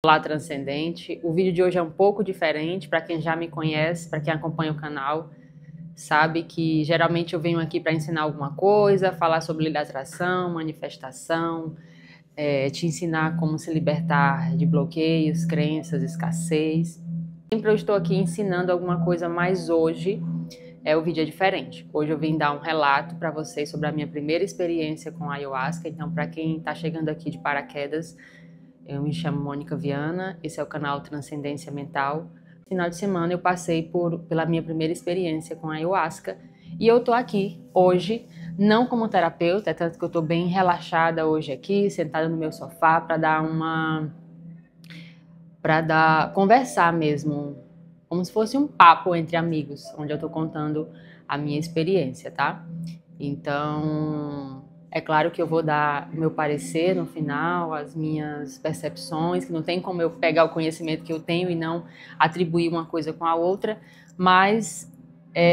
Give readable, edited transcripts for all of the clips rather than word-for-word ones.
Olá, Transcendente. O vídeo de hoje é um pouco diferente. Para quem já me conhece, para quem acompanha o canal, sabe que geralmente eu venho aqui para ensinar alguma coisa, falar sobre lei da atração, manifestação, te ensinar como se libertar de bloqueios, crenças, escassez. Sempre eu estou aqui ensinando alguma coisa, mas hoje o vídeo é diferente. Hoje eu vim dar um relato para vocês sobre a minha primeira experiência com a Ayahuasca. Então, para quem está chegando aqui de paraquedas, eu me chamo Mônica Viana, esse é o canal Transcendência Mental. No final de semana eu passei pela minha primeira experiência com a Ayahuasca e eu tô aqui hoje, não como terapeuta, é tanto que eu tô bem relaxada hoje aqui, sentada no meu sofá conversar mesmo, como se fosse um papo entre amigos, onde eu tô contando a minha experiência, tá? Então, é claro que eu vou dar o meu parecer no final, as minhas percepções, que não tem como eu pegar o conhecimento que eu tenho e não atribuir uma coisa com a outra, mas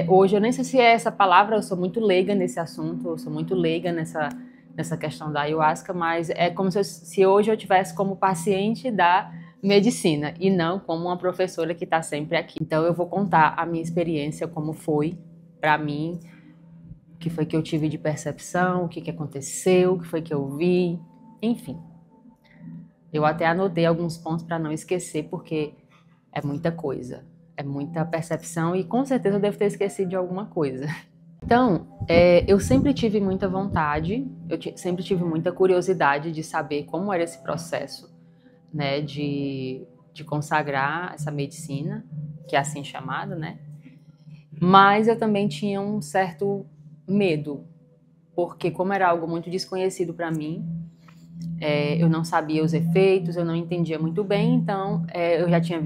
hoje eu nem sei se é essa palavra, eu sou muito leiga nesse assunto, eu sou muito leiga nessa questão da Ayahuasca, mas é como se hoje eu tivesse como paciente da medicina e não como uma professora que está sempre aqui. Então eu vou contar a minha experiência, como foi para mim, o que foi que eu tive de percepção, o que aconteceu, o que foi que eu vi, enfim. Eu até anotei alguns pontos para não esquecer, porque é muita coisa, é muita percepção e com certeza eu devo ter esquecido de alguma coisa. Então, eu sempre tive muita vontade, sempre tive muita curiosidade de saber como era esse processo, né, de consagrar essa medicina, que é assim chamada, né? Mas eu também tinha um certo medo, porque como era algo muito desconhecido para mim, eu não sabia os efeitos, eu não entendia muito bem, então eu já tinha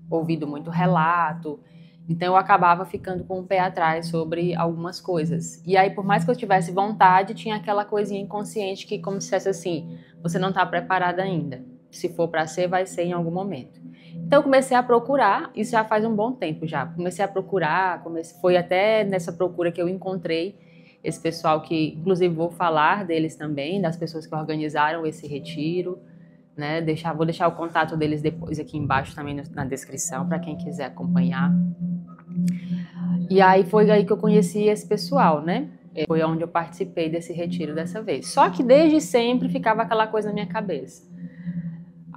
ouvido muito relato, então eu acabava ficando com o pé atrás sobre algumas coisas. E aí, por mais que eu tivesse vontade, tinha aquela coisinha inconsciente que como se fosse assim, você não está preparada ainda. Se for para ser, vai ser em algum momento. Então eu comecei a procurar, isso já faz um bom tempo já. Comecei a procurar, foi até nessa procura que eu encontrei esse pessoal que, inclusive, vou falar deles também, das pessoas que organizaram esse retiro, né? Vou deixar o contato deles depois aqui embaixo também na descrição, para quem quiser acompanhar. E aí foi aí que eu conheci esse pessoal, né? Foi onde eu participei desse retiro dessa vez. Só que desde sempre ficava aquela coisa na minha cabeça.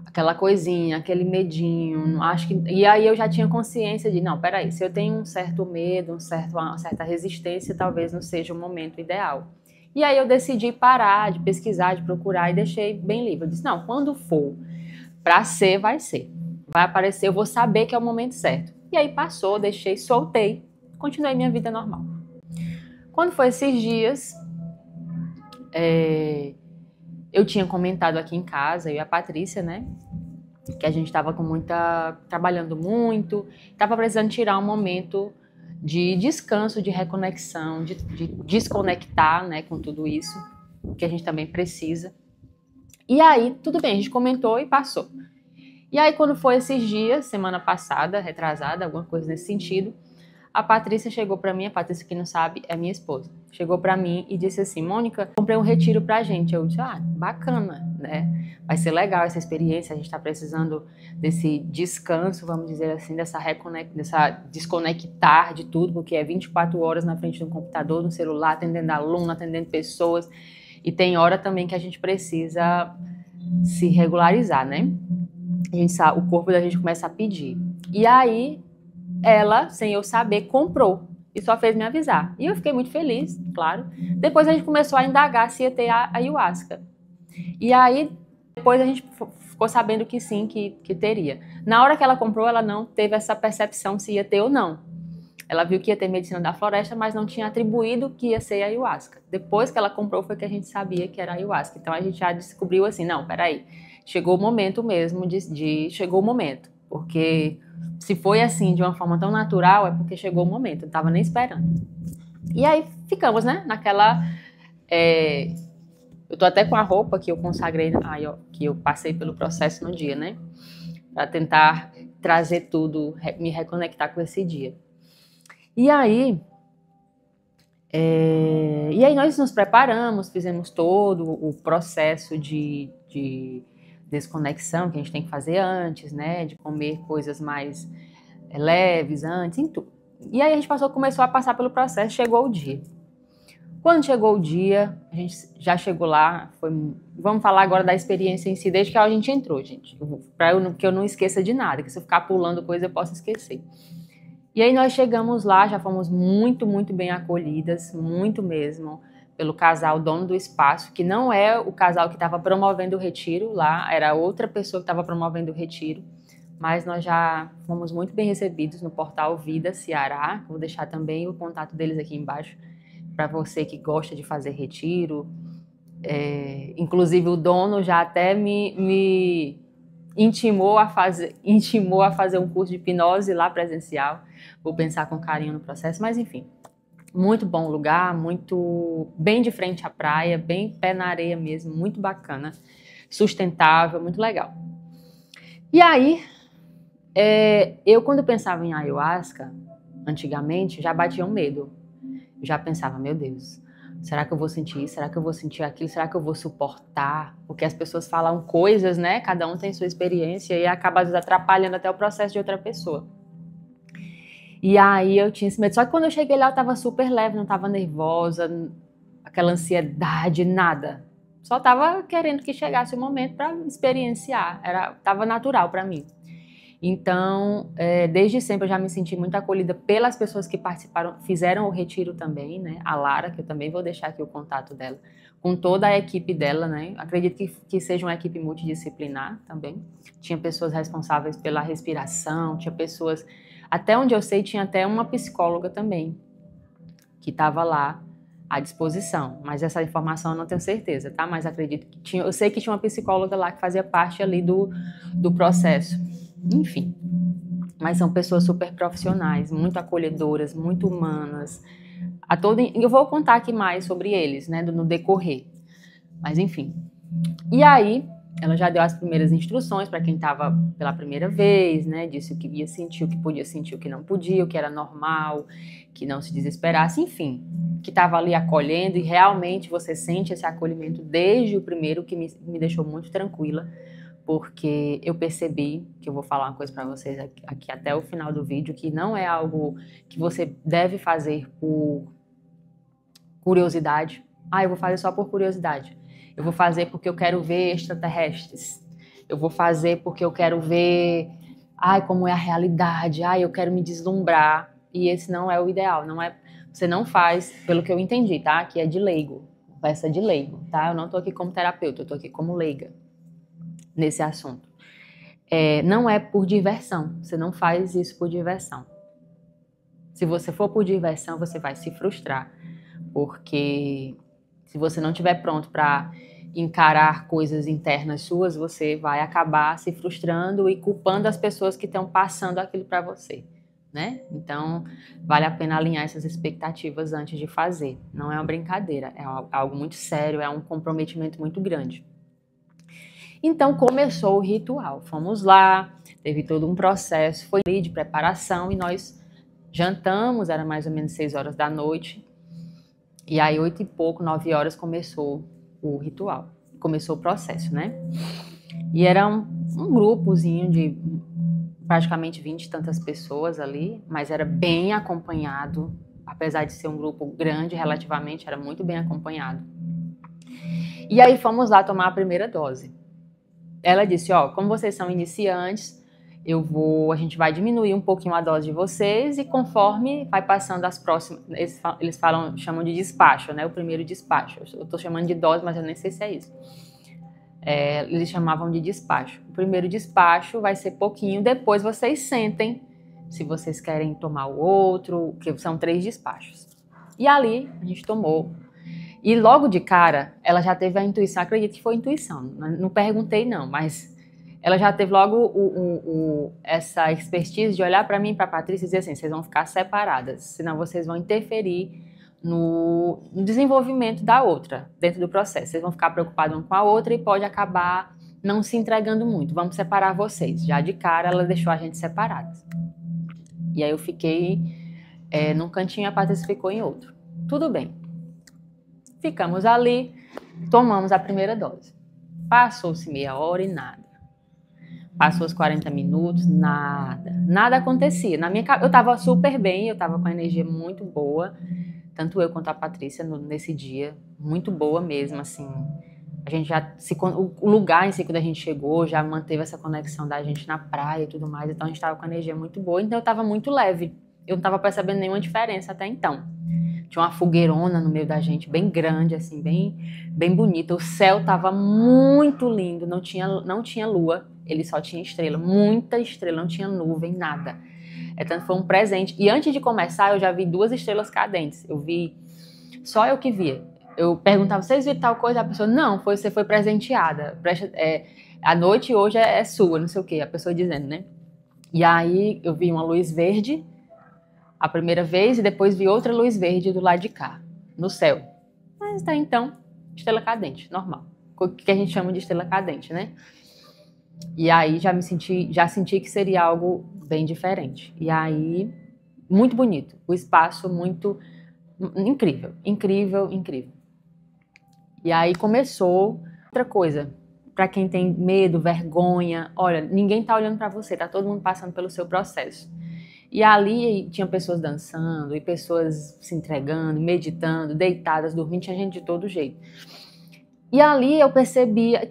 Aquela coisinha, aquele medinho, e aí eu já tinha consciência de, não, peraí, se eu tenho um certo medo, uma certa resistência, talvez não seja o momento ideal. E aí eu decidi parar de pesquisar, de procurar e deixei bem livre. Eu disse, não, quando for pra ser, vai ser. Vai aparecer, eu vou saber que é o momento certo. E aí passou, deixei, soltei, continuei minha vida normal. Quando foi esses dias, eu tinha comentado aqui em casa, eu e a Patrícia, né? Que a gente estava trabalhando muito, estava precisando tirar um momento de descanso, de reconexão, de desconectar, né, com tudo isso, que a gente também precisa. E aí, tudo bem, a gente comentou e passou. E aí, quando foi esses dias, semana passada, retrasada, alguma coisa nesse sentido, a Patrícia chegou para mim, a Patrícia, que não sabe, é minha esposa, chegou para mim e disse assim, Mônica, comprei um retiro pra gente. Eu disse, bacana, né? Vai ser legal essa experiência, a gente tá precisando desse descanso, vamos dizer assim, dessa desconectar de tudo, porque é 24 horas na frente do computador, no celular, atendendo aluno, atendendo pessoas, e tem hora também que a gente precisa se regularizar, né? A gente sabe, o corpo da gente começa a pedir. E aí, ela, sem eu saber, comprou e só fez me avisar. E eu fiquei muito feliz, claro. Depois a gente começou a indagar se ia ter a Ayahuasca. E aí, depois a gente ficou sabendo que sim, que teria. Na hora que ela comprou, ela não teve essa percepção se ia ter ou não. Ela viu que ia ter medicina da floresta, mas não tinha atribuído que ia ser a Ayahuasca. Depois que ela comprou, foi que a gente sabia que era a Ayahuasca. Então a gente já descobriu assim, não, peraí, chegou o momento mesmo chegou o momento. Porque se foi assim, de uma forma tão natural, é porque chegou o momento, eu não estava nem esperando. E aí ficamos, né, naquela... eu tô até com a roupa que eu consagrei, que eu passei pelo processo no dia, né, para tentar trazer tudo, me reconectar com esse dia. E aí nós nos preparamos, fizemos todo o processo de desconexão que a gente tem que fazer antes, né? De comer coisas mais leves antes, em tudo. E aí a gente começou a passar pelo processo, chegou o dia. Quando chegou o dia, a gente já chegou lá, vamos falar agora da experiência em si, desde que a gente entrou, gente, que eu não esqueça de nada, que se eu ficar pulando coisa eu posso esquecer. E aí nós chegamos lá, já fomos muito, muito bem acolhidas, muito mesmo, pelo casal dono do espaço, que não é o casal que estava promovendo o retiro lá, era outra pessoa que estava promovendo o retiro, mas nós já fomos muito bem recebidos no portal Vida Ceará. Vou deixar também o contato deles aqui embaixo, para você que gosta de fazer retiro. Inclusive o dono já até me intimou a fazer um curso de hipnose lá presencial. Vou pensar com carinho no processo, mas enfim, muito bom lugar, muito bem de frente à praia, bem pé na areia mesmo, muito bacana, sustentável, muito legal. E aí, eu quando pensava em ayahuasca, antigamente, já batia um medo. Eu já pensava, meu Deus, será que eu vou sentir isso? Será que eu vou sentir aquilo? Será que eu vou suportar? Porque as pessoas falam coisas, né? Cada um tem sua experiência e acaba às vezes atrapalhando até o processo de outra pessoa. E aí eu tinha esse medo. Só que quando eu cheguei lá eu tava super leve, não tava nervosa, aquela ansiedade, nada. Só tava querendo que chegasse o momento para experienciar. Tava natural para mim. Então, desde sempre eu já me senti muito acolhida pelas pessoas que participaram, fizeram o retiro também, né? A Lara, que eu também vou deixar aqui o contato dela, com toda a equipe dela, né? Acredito que seja uma equipe multidisciplinar também. Tinha pessoas responsáveis pela respiração, tinha pessoas, até onde eu sei, tinha até uma psicóloga também, que estava lá à disposição. Mas essa informação eu não tenho certeza, tá? Mas acredito que tinha, eu sei que tinha uma psicóloga lá que fazia parte ali do processo. Enfim, mas são pessoas super profissionais, muito acolhedoras, muito humanas. Eu vou contar aqui mais sobre eles, né, no decorrer. Mas enfim. E aí, ela já deu as primeiras instruções para quem estava pela primeira vez, né, disse o que ia sentir, o que podia sentir, o que não podia, o que era normal, que não se desesperasse, enfim, que estava ali acolhendo, e realmente você sente esse acolhimento desde o primeiro, que me deixou muito tranquila, porque eu percebi, que eu vou falar uma coisa para vocês aqui até o final do vídeo, que não é algo que você deve fazer por curiosidade. Eu vou fazer só por curiosidade. Eu vou fazer porque eu quero ver extraterrestres. Eu vou fazer porque eu quero ver, como é a realidade. Eu quero me deslumbrar. E esse não é o ideal. Você não faz, pelo que eu entendi, tá? Que é de leigo. Conversa de leigo, tá? Eu não tô aqui como terapeuta, eu tô aqui como leiga nesse assunto. Não é por diversão, você não faz isso por diversão. Se você for por diversão, você vai se frustrar, porque se você não estiver pronto para encarar coisas internas suas, você vai acabar se frustrando e culpando as pessoas que estão passando aquilo para você, né? Então, vale a pena alinhar essas expectativas antes de fazer. Não é uma brincadeira, é algo muito sério, é um comprometimento muito grande. Então começou o ritual, fomos lá, teve todo um processo, foi de preparação e nós jantamos, era mais ou menos 6 horas da noite, e aí 8 e pouco, 9 horas começou o ritual, começou o processo, né? E era um grupozinho de praticamente 20 e tantas pessoas ali, mas era bem acompanhado, apesar de ser um grupo grande relativamente, era muito bem acompanhado. E aí fomos lá tomar a primeira dose. Ela disse, como vocês são iniciantes, a gente vai diminuir um pouquinho a dose de vocês e conforme vai passando as próximas, eles chamam de despacho, né? O primeiro despacho. Eu estou chamando de dose, mas eu nem sei se é isso. Eles chamavam de despacho. O primeiro despacho vai ser pouquinho, depois vocês sentem se vocês querem tomar o outro, que são 3 despachos. E ali a gente tomou. E logo de cara, ela já teve a intuição, acredito que foi intuição, não perguntei não, mas ela já teve logo essa expertise de olhar para mim e para a Patrícia e dizer assim, vocês vão ficar separadas, senão vocês vão interferir no desenvolvimento da outra, dentro do processo. Vocês vão ficar preocupados uma com a outra e pode acabar não se entregando muito, vamos separar vocês. Já de cara, ela deixou a gente separadas. E aí eu fiquei num cantinho e a Patrícia ficou em outro. Tudo bem. Ficamos ali, tomamos a primeira dose. Passou-se meia hora e nada. Passou os 40 minutos, nada. Nada acontecia. Eu estava super bem, eu estava com a energia muito boa, tanto eu quanto a Patrícia nesse dia, muito boa mesmo, assim. A gente o lugar em si, quando a gente chegou, já manteve essa conexão da gente na praia e tudo mais, então a gente estava com a energia muito boa, então eu estava muito leve. Eu não estava percebendo nenhuma diferença até então. Tinha uma fogueirona no meio da gente, bem grande, assim, bem bonita. O céu estava muito lindo, não tinha lua, ele só tinha estrela, muita estrela, não tinha nuvem, nada. Tanto foi um presente. E antes de começar, eu já vi 2 estrelas cadentes. Eu vi, só eu que via. Eu perguntava, vocês viram tal coisa? A pessoa, não, você foi presenteada. A noite hoje é sua, não sei o quê. A pessoa dizendo, né? E aí eu vi uma luz verde a primeira vez e depois vi outra luz verde do lado de cá, no céu. Mas até então, estrela cadente, normal. O que a gente chama de estrela cadente, né? E aí já senti que seria algo bem diferente. E aí, muito bonito. O espaço muito incrível, incrível, incrível. E aí começou outra coisa. Para quem tem medo, vergonha, olha, ninguém tá olhando para você, tá todo mundo passando pelo seu processo. E ali tinha pessoas dançando, e pessoas se entregando, meditando, deitadas, dormindo, tinha gente de todo jeito. E ali eu percebia,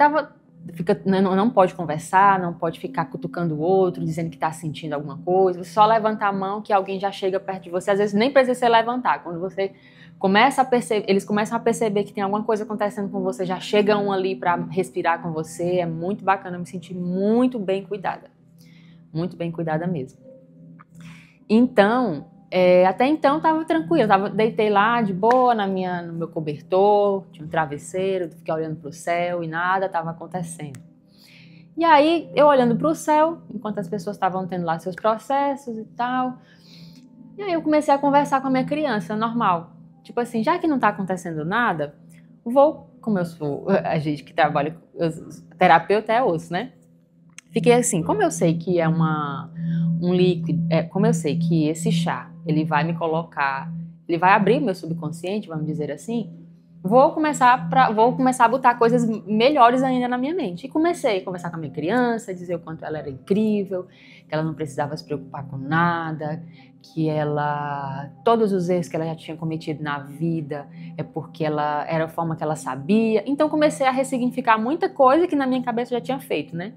não pode conversar, não pode ficar cutucando o outro, dizendo que está sentindo alguma coisa, você só levanta a mão que alguém já chega perto de você, às vezes nem precisa você levantar, quando você começa a perceber, eles começam a perceber que tem alguma coisa acontecendo com você, já chega um ali para respirar com você, é muito bacana, eu me senti muito bem cuidada mesmo. Então, até então estava tranquila, deitei lá de boa no meu cobertor, tinha um travesseiro, fiquei olhando para o céu e nada estava acontecendo. E aí, eu olhando para o céu, enquanto as pessoas estavam tendo lá seus processos e tal, e aí eu comecei a conversar com a minha criança, normal. Tipo assim, já que não está acontecendo nada, como eu sou a gente que trabalha, terapeuta é osso, né? Fiquei assim, como eu sei que é um líquido, como eu sei que esse chá, ele vai abrir meu subconsciente, vamos dizer assim, vou começar a botar coisas melhores ainda na minha mente. E comecei a conversar com a minha criança, dizer o quanto ela era incrível, que ela não precisava se preocupar com nada, que todos os erros que ela já tinha cometido na vida é porque era a forma que ela sabia. Então comecei a ressignificar muita coisa que na minha cabeça eu já tinha feito, né?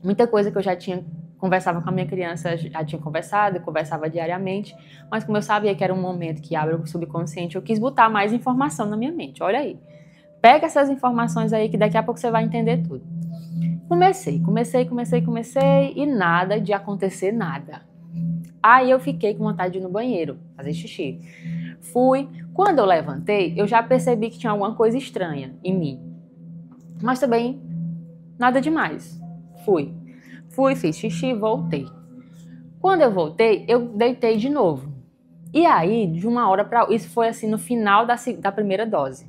Muita coisa que eu já tinha conversava com a minha criança, já tinha conversava diariamente, mas como eu sabia que era um momento que abre o subconsciente, eu quis botar mais informação na minha mente. Olha aí, pega essas informações aí que daqui a pouco você vai entender tudo. Comecei e nada de acontecer nada. Aí eu fiquei com vontade de ir no banheiro, fazer xixi. Fui, quando eu levantei, eu já percebi que tinha alguma coisa estranha em mim, mas também nada demais. Fui, fiz xixi, voltei. Quando eu voltei, eu deitei de novo. E aí, de uma hora para outra, isso foi assim no final da primeira dose.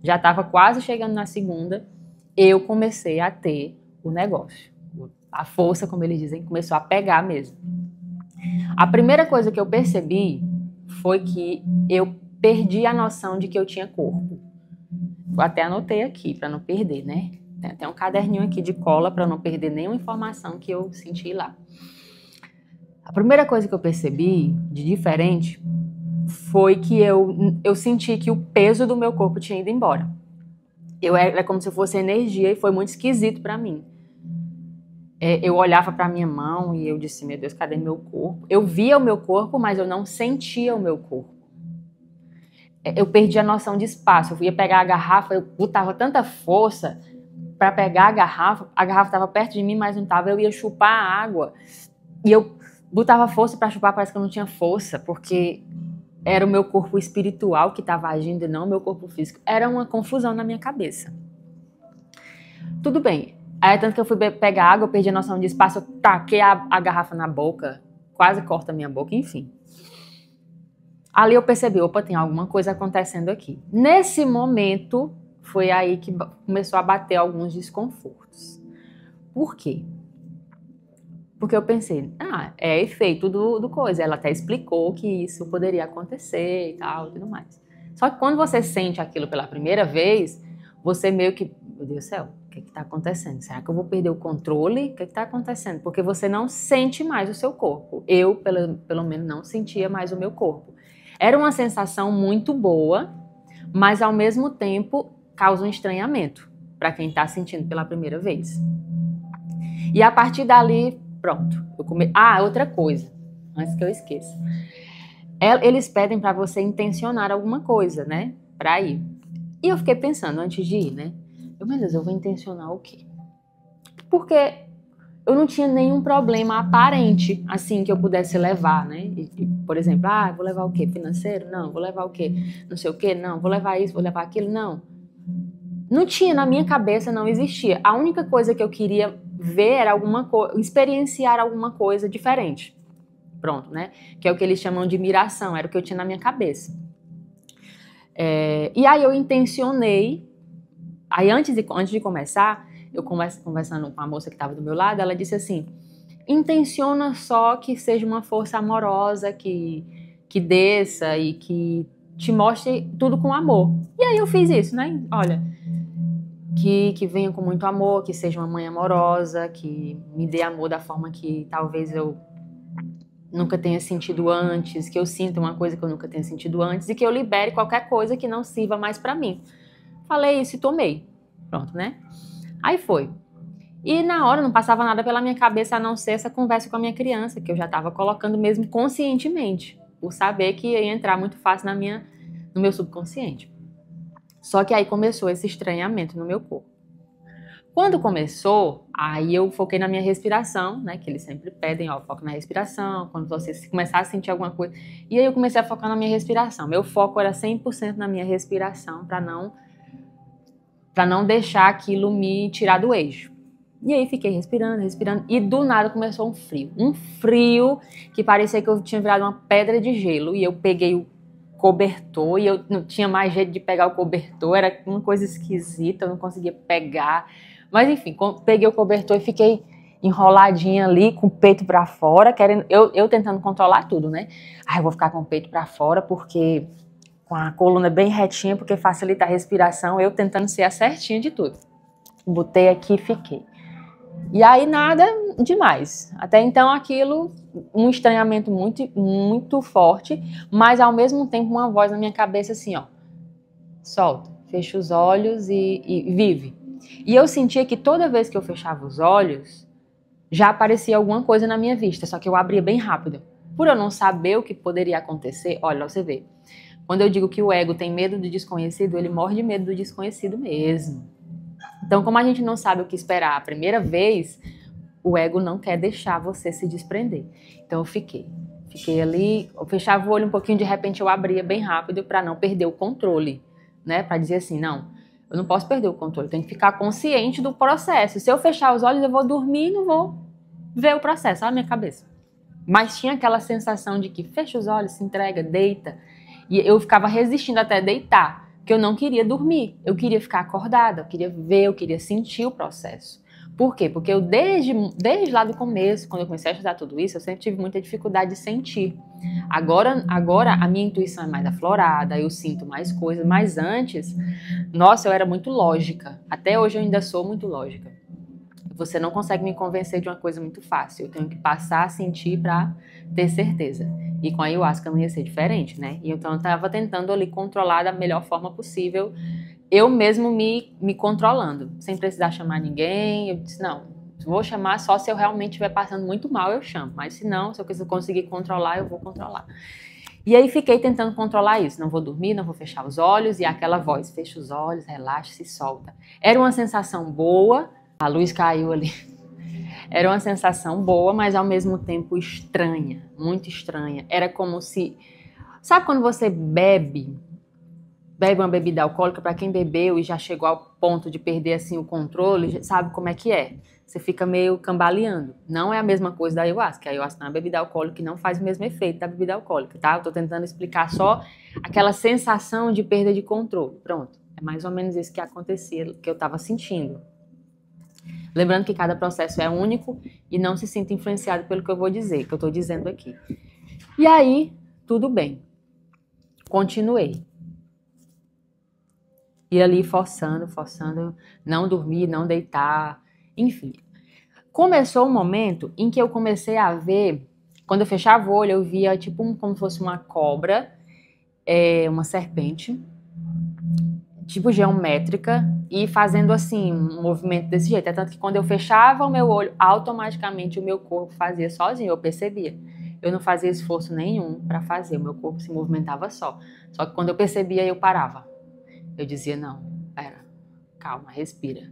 Já estava quase chegando na segunda, eu comecei a ter o negócio. A força, como eles dizem, começou a pegar mesmo. A primeira coisa que eu percebi foi que eu perdi a noção de que eu tinha corpo. Eu até anotei aqui para não perder, né? Tem um caderninho aqui de cola para não perder nenhuma informação que eu senti lá. A primeira coisa que eu percebi de diferente foi que eu senti que o peso do meu corpo tinha ido embora. É como se fosse energia e foi muito esquisito para mim. Eu olhava para minha mão e eu disse, meu Deus, cadê meu corpo? Eu via o meu corpo, mas eu não sentia o meu corpo. Eu perdi a noção de espaço. Eu ia pegar a garrafa, eu botava tanta força para pegar a garrafa estava perto de mim, mas não estava, eu ia chupar a água, e eu botava força para chupar, parece que eu não tinha força, porque era o meu corpo espiritual que estava agindo e não o meu corpo físico, era uma confusão na minha cabeça. Tudo bem, aí tanto que eu fui pegar água, eu perdi a noção de espaço, eu taquei a garrafa na boca, quase corta a minha boca, enfim. Ali eu percebi, opa, tem alguma coisa acontecendo aqui. Nesse momento, foi aí que começou a bater alguns desconfortos. Por quê? Porque eu pensei, é efeito do coisa. Ela até explicou que isso poderia acontecer e tal, tudo mais. Só que quando você sente aquilo pela primeira vez, você meio que meu Deus do céu, o que está acontecendo? Será que eu vou perder o controle? O que está acontecendo? Porque você não sente mais o seu corpo. Eu, pelo menos, não sentia mais o meu corpo. Era uma sensação muito boa, mas ao mesmo tempo causa um estranhamento para quem está sentindo pela primeira vez. E a partir dali, pronto. Outra coisa, antes que eu esqueça. Eles pedem para você intencionar alguma coisa, né? Para ir. E eu fiquei pensando antes de ir, né? Meu Deus, eu vou intencionar o quê? Porque eu não tinha nenhum problema aparente, assim, que eu pudesse levar, né? Por exemplo, vou levar o quê? Financeiro? Não. Vou levar o quê? Não sei o quê? Não. Vou levar isso, vou levar aquilo? Não. Não tinha, na minha cabeça não existia. A única coisa que eu queria ver era experienciar alguma coisa diferente. Pronto, né? Que é o que eles chamam de miração, era o que eu tinha na minha cabeça. E aí eu intencionei, aí antes de começar, eu conversando com a moça que estava do meu lado, ela disse assim, intenciona só que seja uma força amorosa, que desça e que te mostre tudo com amor. E aí eu fiz isso, né? Olha, que venha com muito amor, que seja uma mãe amorosa, que me dê amor da forma que talvez eu nunca tenha sentido antes, que eu sinta uma coisa que eu nunca tenha sentido antes e que eu libere qualquer coisa que não sirva mais pra mim. Falei isso e tomei. Pronto, né? Aí foi. E na hora não passava nada pela minha cabeça a não ser essa conversa com a minha criança, que eu já estava colocando mesmo conscientemente, por saber que ia entrar muito fácil no meu subconsciente. Só que aí começou esse estranhamento no meu corpo. Quando começou, aí eu foquei na minha respiração, né? Que eles sempre pedem, foca na respiração, quando você começar a sentir alguma coisa. E aí eu comecei a focar na minha respiração. Meu foco era 100% na minha respiração, para não deixar aquilo me tirar do eixo. E aí fiquei respirando, e do nada começou um frio. Um frio que parecia que eu tinha virado uma pedra de gelo, e eu peguei o cobertor, e eu não tinha mais jeito de pegar o cobertor, era uma coisa esquisita, eu não conseguia pegar. Mas enfim, peguei o cobertor e fiquei enroladinha ali, com o peito pra fora, eu tentando controlar tudo, né? Eu vou ficar com o peito pra fora, porque com a coluna bem retinha, porque facilita a respiração, eu tentando ser a certinha de tudo. Botei aqui e fiquei. E aí nada demais. Até então aquilo, um estranhamento muito, muito forte, mas ao mesmo tempo uma voz na minha cabeça assim, solta, fecha os olhos e vive. E eu sentia que toda vez que eu fechava os olhos, já aparecia alguma coisa na minha vista, só que eu abria bem rápido. Por eu não saber o que poderia acontecer, olha, você vê. Quando eu digo que o ego tem medo do desconhecido, ele morre de medo do desconhecido mesmo. Então, como a gente não sabe o que esperar a primeira vez, o ego não quer deixar você se desprender. Então, eu fiquei ali, eu fechava o olho um pouquinho, de repente eu abria bem rápido para não perder o controle, né? Para dizer assim, não, eu não posso perder o controle, eu tenho que ficar consciente do processo. Se eu fechar os olhos, eu vou dormir e não vou ver o processo, na minha cabeça. Mas tinha aquela sensação de que fecha os olhos, se entrega, deita. E eu ficava resistindo até deitar, porque eu não queria dormir, eu queria ficar acordada, eu queria ver, eu queria sentir o processo. Por quê? Porque eu desde lá do começo, quando eu comecei a estudar tudo isso, eu sempre tive muita dificuldade de sentir. Agora a minha intuição é mais aflorada, eu sinto mais coisas, mas antes, nossa, eu era muito lógica. Até hoje eu ainda sou muito lógica. Você não consegue me convencer de uma coisa muito fácil, eu tenho que passar a sentir para ter certeza. E com a ayahuasca não ia ser diferente, né? E então eu estava tentando ali controlar da melhor forma possível, eu mesmo me controlando, sem precisar chamar ninguém. Eu disse, não, vou chamar só se eu realmente estiver passando muito mal, eu chamo. Mas se não, se eu conseguir controlar, eu vou controlar. E aí fiquei tentando controlar isso. Não vou dormir, não vou fechar os olhos. E aquela voz, fecha os olhos, relaxa, se solta. Era uma sensação boa, a luz caiu ali. Era uma sensação boa, mas ao mesmo tempo estranha, muito estranha. Era como se... Sabe quando você bebe uma bebida alcoólica? Para quem bebeu e já chegou ao ponto de perder assim o controle, sabe como é que é? Você fica meio cambaleando. Não é a mesma coisa da ayahuasca. A ayahuasca não é uma bebida alcoólica que não faz o mesmo efeito da bebida alcoólica, tá? Eu tô tentando explicar só aquela sensação de perda de controle. Pronto. É mais ou menos isso que acontecia, que eu tava sentindo. Lembrando que cada processo é único e não se sinta influenciado pelo que eu vou dizer, que eu tô dizendo aqui. E aí, tudo bem. Continuei. E ali forçando, não dormir, não deitar, enfim. Começou um momento em que eu comecei a ver, quando eu fechava o olho, eu via tipo como se fosse uma cobra, uma serpente, tipo geométrica, e fazendo assim, um movimento desse jeito. É tanto que quando eu fechava o meu olho, automaticamente o meu corpo fazia sozinho, eu percebia. Eu não fazia esforço nenhum para fazer, o meu corpo se movimentava só. Só que quando eu percebia, eu parava. Eu dizia, não, pera, calma, respira.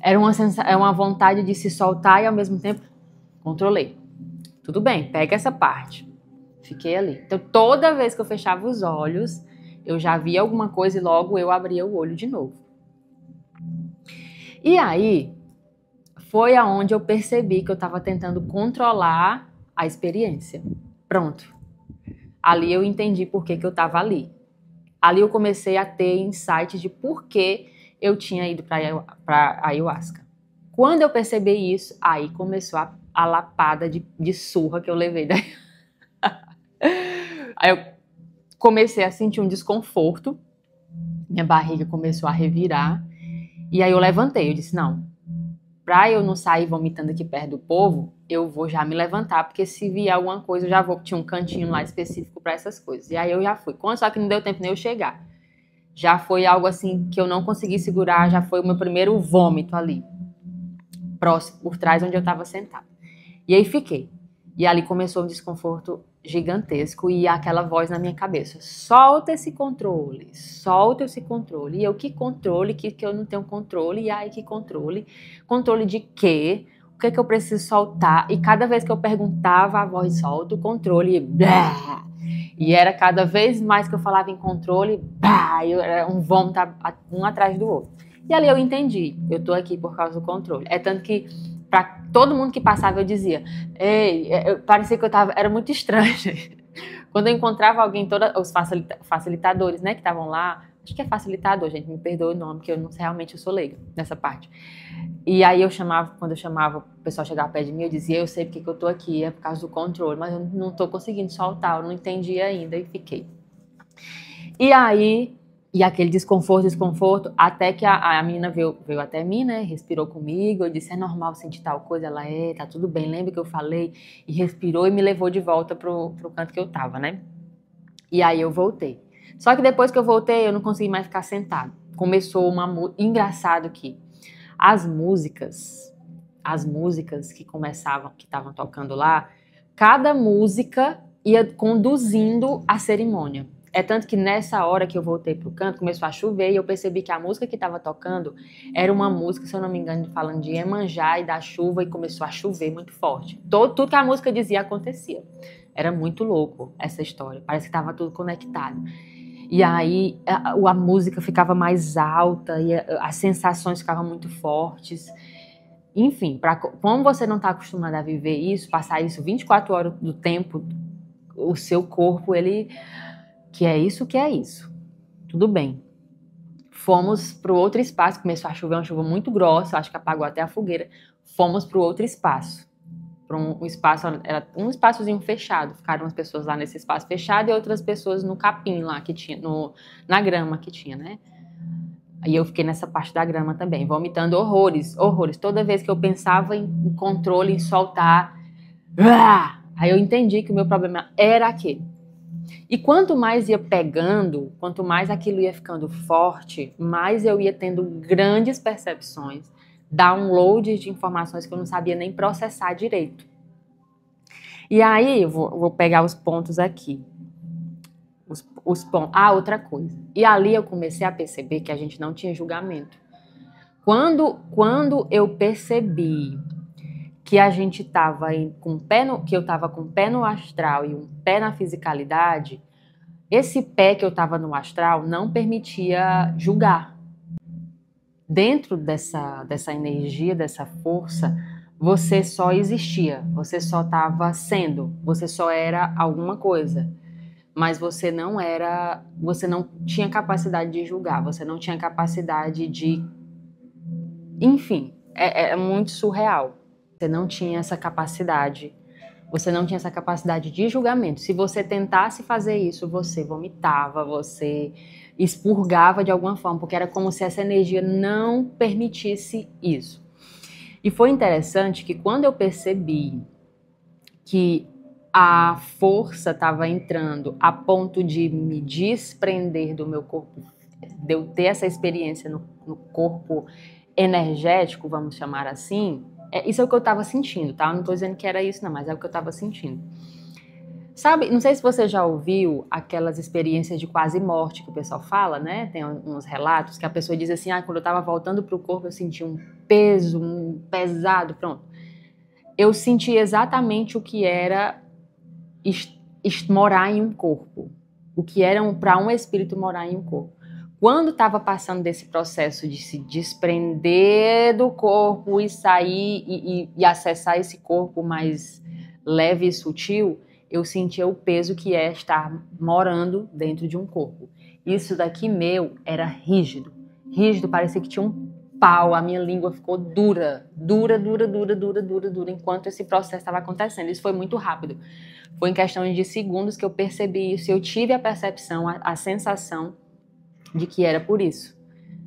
Era uma vontade de se soltar e ao mesmo tempo controlei. Tudo bem, pega essa parte. Fiquei ali. Então toda vez que eu fechava os olhos, eu já via alguma coisa e logo eu abria o olho de novo. E aí foi aonde eu percebi que eu estava tentando controlar a experiência. Pronto. Ali eu entendi por que eu estava ali. Ali eu comecei a ter insights de por que eu tinha ido para ayahuasca. Quando eu percebi isso, aí começou a lapada de surra que eu levei daí. Aí eu comecei a sentir um desconforto, minha barriga começou a revirar, e aí eu levantei, eu disse, não, pra eu não sair vomitando aqui perto do povo, eu vou já me levantar, porque se vier alguma coisa, eu já vou, tinha um cantinho lá específico para essas coisas. E aí eu já fui, só que não deu tempo nem eu chegar. Já foi algo assim que eu não consegui segurar, já foi o meu primeiro vômito ali, próximo, por trás onde eu estava sentada. E aí fiquei. E ali começou um desconforto gigantesco e aquela voz na minha cabeça, solta esse controle. E eu, que controle, que eu não tenho controle, e aí que controle de quê? O que é que eu preciso soltar? E cada vez que eu perguntava, a voz solta o controle, blá! E era cada vez mais que eu falava em controle, blá! Era um vômito um atrás do outro. E ali eu entendi, eu tô aqui por causa do controle. É tanto que para todo mundo que passava eu dizia, parecia que eu tava, era muito estranho. Quando eu encontrava alguém, os facilitadores, né, que estavam lá, acho que é facilitador, gente, me perdoe o nome, que eu não sei, realmente eu sou leiga nessa parte. E aí quando eu chamava, o pessoal chegava perto de mim, eu dizia, eu sei porque que eu tô aqui, é por causa do controle, mas eu não tô conseguindo soltar, eu não entendi ainda, e fiquei. E aí, aquele desconforto, até que a menina veio até mim, né, respirou comigo, eu disse, é normal sentir tal coisa? Ela, tá tudo bem, lembra que eu falei? E respirou e me levou de volta pro canto que eu tava, né? E aí eu voltei. Só que depois que eu voltei, eu não consegui mais ficar sentado. Começou engraçado que as músicas que começavam, que estavam tocando lá, cada música ia conduzindo a cerimônia. É tanto que nessa hora que eu voltei pro canto, começou a chover e eu percebi que a música que estava tocando era uma música, se eu não me engano, falando de Iemanjá e da chuva, e começou a chover muito forte. Tudo que a música dizia acontecia. Era muito louco essa história, parece que estava tudo conectado. E aí a música ficava mais alta e as sensações ficavam muito fortes. Enfim, como você não está acostumado a viver isso, passar isso 24 horas do tempo, o seu corpo, ele... que é isso. Tudo bem. Fomos para o outro espaço, começou a chover, uma chuva muito grossa, acho que apagou até a fogueira. Fomos para o outro espaço. Para um espaço, era um espaçozinho fechado. Ficaram as pessoas lá nesse espaço fechado e outras pessoas no capim lá que tinha, na grama que tinha, né? E eu fiquei nessa parte da grama também, vomitando horrores. Toda vez que eu pensava em controle, em soltar, aí eu entendi que o meu problema era aquele. E quanto mais ia pegando, quanto mais aquilo ia ficando forte, mais eu ia tendo grandes percepções, downloads de informações que eu não sabia nem processar direito. E aí, eu vou pegar os pontos aqui. Os pontos. Outra coisa. E ali eu comecei a perceber que a gente não tinha julgamento. Quando eu percebi que a gente estava que eu estava com o pé no astral e um pé na fisicalidade, esse pé que eu estava no astral não permitia julgar. Dentro dessa energia, dessa força, você só existia, você só estava sendo, você só era alguma coisa. Mas você não tinha capacidade de julgar, você não tinha capacidade de... Enfim, é muito surreal. Você não tinha essa capacidade. Você não tinha essa capacidade de julgamento. Se você tentasse fazer isso, você vomitava, você expurgava de alguma forma, porque era como se essa energia não permitisse isso. E foi interessante que quando eu percebi que a força estava entrando a ponto de me desprender do meu corpo, de eu ter essa experiência no corpo energético, vamos chamar assim, isso é o que eu estava sentindo, tá? Eu não estou dizendo que era isso não, mas é o que eu estava sentindo. Sabe, não sei se você já ouviu aquelas experiências de quase morte que o pessoal fala, né? Tem uns relatos que a pessoa diz assim, quando eu estava voltando para o corpo eu senti um peso, um pesado, pronto. Eu senti exatamente o que era morar em um corpo, o que era para um espírito morar em um corpo. Quando estava passando desse processo de se desprender do corpo e sair e acessar esse corpo mais leve e sutil, eu sentia o peso que é estar morando dentro de um corpo. Isso daqui meu era rígido, parecia que tinha um pau, a minha língua ficou dura, enquanto esse processo estava acontecendo. Isso foi muito rápido. Foi em questão de segundos que eu percebi isso, eu tive a percepção, a sensação de que era por isso,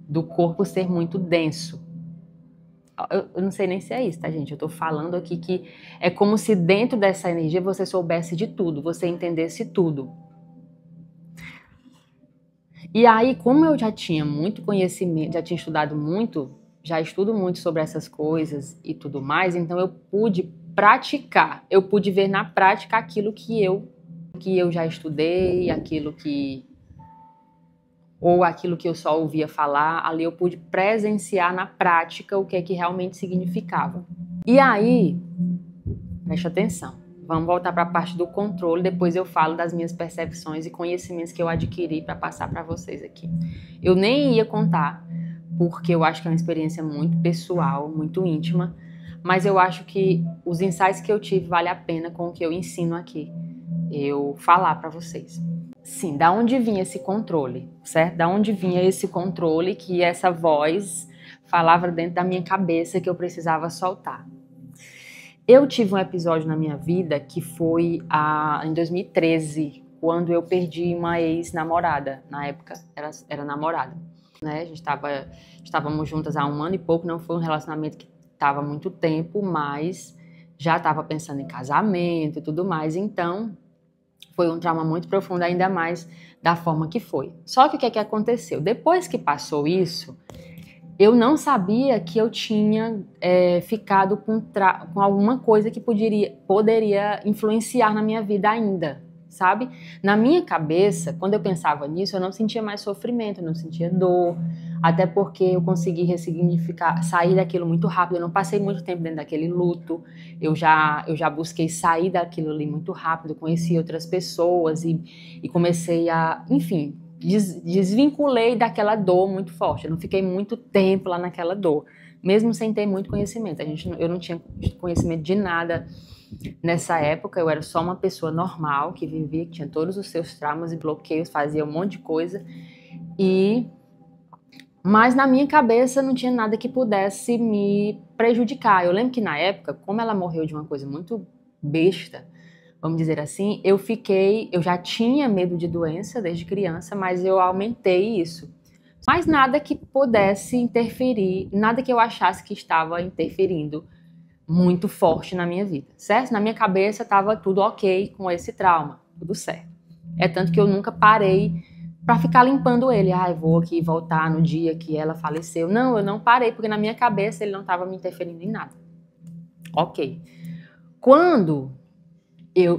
do corpo ser muito denso. Eu não sei nem se é isso, tá, gente? Eu tô falando aqui que é como se dentro dessa energia você soubesse de tudo, você entendesse tudo. E aí, como eu já tinha muito conhecimento, já tinha estudado muito, já estudo muito sobre essas coisas e tudo mais, então eu pude praticar, eu pude ver na prática aquilo que eu já estudei, aquilo que eu só ouvia falar, ali eu pude presenciar na prática o que é que realmente significava. E aí, preste atenção, vamos voltar para a parte do controle, depois eu falo das minhas percepções e conhecimentos que eu adquiri para passar para vocês aqui. Eu nem ia contar, porque eu acho que é uma experiência muito pessoal, muito íntima, mas eu acho que os insights que eu tive vale a pena com o que eu ensino aqui, eu falar para vocês. Sim, da onde vinha esse controle, certo? Da onde vinha esse controle que essa voz falava dentro da minha cabeça que eu precisava soltar. Eu tive um episódio na minha vida que foi em 2013, quando eu perdi uma ex-namorada. Na época, era namorada. Né? A gente estávamos juntas há 1 ano e pouco, não foi um relacionamento que estava há muito tempo, mas já estava pensando em casamento e tudo mais, então foi um trauma muito profundo, ainda mais da forma que foi. Só que o que é que aconteceu? Depois que passou isso, eu não sabia que eu tinha ficado com alguma coisa que poderia influenciar na minha vida ainda, sabe? Na minha cabeça, quando eu pensava nisso, eu não sentia mais sofrimento, eu não sentia dor, até porque eu consegui ressignificar, sair daquilo muito rápido, eu não passei muito tempo dentro daquele luto, eu já busquei sair daquilo ali muito rápido, conheci outras pessoas e comecei a, enfim, desvinculei daquela dor muito forte, eu não fiquei muito tempo lá naquela dor, mesmo sem ter muito conhecimento, eu não tinha conhecimento de nada nessa época, eu era só uma pessoa normal, que vivia, que tinha todos os seus traumas e bloqueios, fazia um monte de coisa, mas na minha cabeça não tinha nada que pudesse me prejudicar. Eu lembro que na época, como ela morreu de uma coisa muito besta, vamos dizer assim, eu já tinha medo de doença desde criança, mas eu aumentei isso. Mas nada que pudesse interferir, nada que eu achasse que estava interferindo muito forte na minha vida, certo? Na minha cabeça estava tudo ok com esse trauma, tudo certo. É tanto que eu nunca parei para ficar limpando ele. Eu vou aqui voltar no dia que ela faleceu. Não, eu não parei, porque na minha cabeça ele não estava me interferindo em nada. Ok. Quando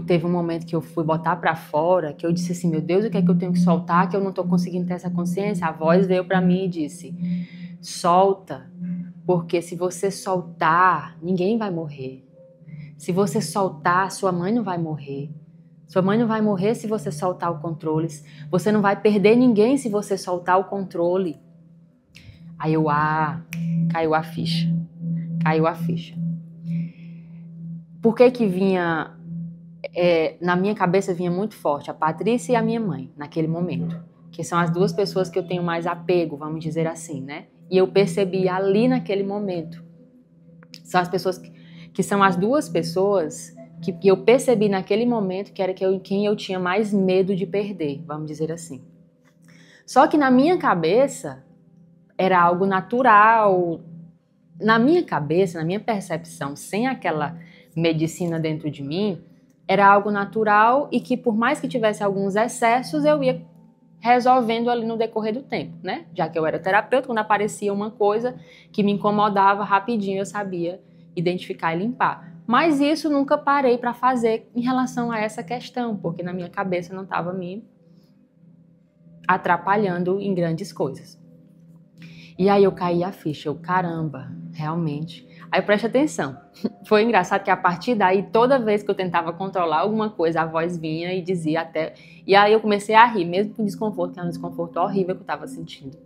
teve um momento que eu fui botar para fora, que eu disse assim, meu Deus, o que é que eu tenho que soltar, que eu não estou conseguindo ter essa consciência? A voz veio para mim e disse, solta, porque se você soltar, ninguém vai morrer. Se você soltar, sua mãe não vai morrer. Sua mãe não vai morrer se você soltar o controle. Você não vai perder ninguém se você soltar o controle. Aí eu, caiu a ficha. Caiu a ficha. Por que vinha... na minha cabeça vinha muito forte a Patrícia e a minha mãe, naquele momento. Que são as duas pessoas que eu tenho mais apego, vamos dizer assim, né? E eu percebi ali naquele momento. São as pessoas que são as duas pessoas que eu percebi naquele momento que era quem eu tinha mais medo de perder, vamos dizer assim. Só que na minha cabeça era algo natural. Na minha cabeça, na minha percepção, sem aquela medicina dentro de mim, era algo natural e que por mais que tivesse alguns excessos, eu ia resolvendo ali no decorrer do tempo, né? Já que eu era terapeuta, quando aparecia uma coisa que me incomodava, rapidinho eu sabia identificar e limpar. Mas isso nunca parei para fazer em relação a essa questão, porque na minha cabeça não estava me atrapalhando em grandes coisas. E aí eu caí a ficha, caramba, realmente. Aí preste atenção, foi engraçado que a partir daí, toda vez que eu tentava controlar alguma coisa, a voz vinha e dizia até... E aí eu comecei a rir, mesmo com desconforto, que era um desconforto horrível que eu estava sentindo.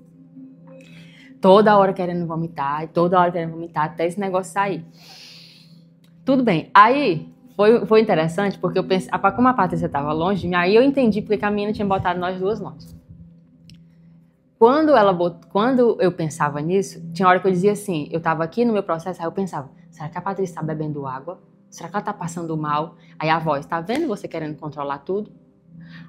Toda hora querendo vomitar, até esse negócio sair. Tudo bem, aí foi interessante, porque eu pensei, como a Patrícia estava longe de mim, aí eu entendi porque que a menina tinha botado nós duas longe. Quando eu pensava nisso, tinha hora que eu dizia assim, eu estava aqui no meu processo, aí eu pensava, será que a Patrícia está bebendo água? Será que ela está passando mal? Aí a voz, tá vendo você querendo controlar tudo?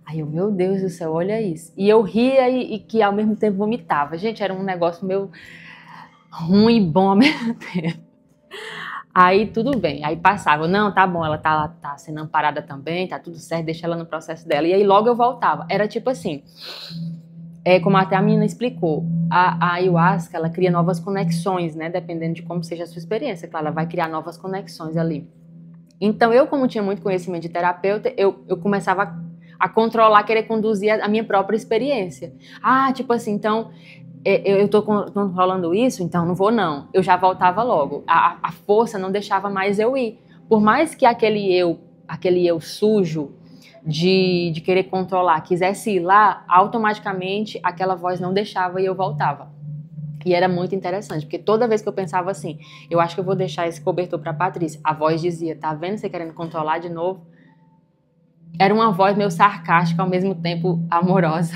Aí eu, meu Deus do céu, olha isso. E eu ria e que ao mesmo tempo vomitava. Gente, era um negócio meio ruim e bom ao mesmo tempo. Aí tudo bem, aí passava, não, tá bom, ela tá sendo amparada também, tá tudo certo, deixa ela no processo dela. E aí logo eu voltava. Era tipo assim... como até a menina explicou, a ayahuasca, ela cria novas conexões, né? Dependendo de como seja a sua experiência. Claro, ela vai criar novas conexões ali. Então, eu, como tinha muito conhecimento de terapeuta, eu começava a controlar, querer conduzir a minha própria experiência. Tipo assim, então, eu tô controlando isso, então não vou não. Eu já voltava logo. A força não deixava mais eu ir. Por mais que aquele eu sujo, de querer controlar, quisesse ir lá, automaticamente aquela voz não deixava e eu voltava. E era muito interessante, porque toda vez que eu pensava assim, eu acho que eu vou deixar esse cobertor para Patrícia, a voz dizia, tá vendo você querendo controlar de novo? Era uma voz meio sarcástica, ao mesmo tempo amorosa.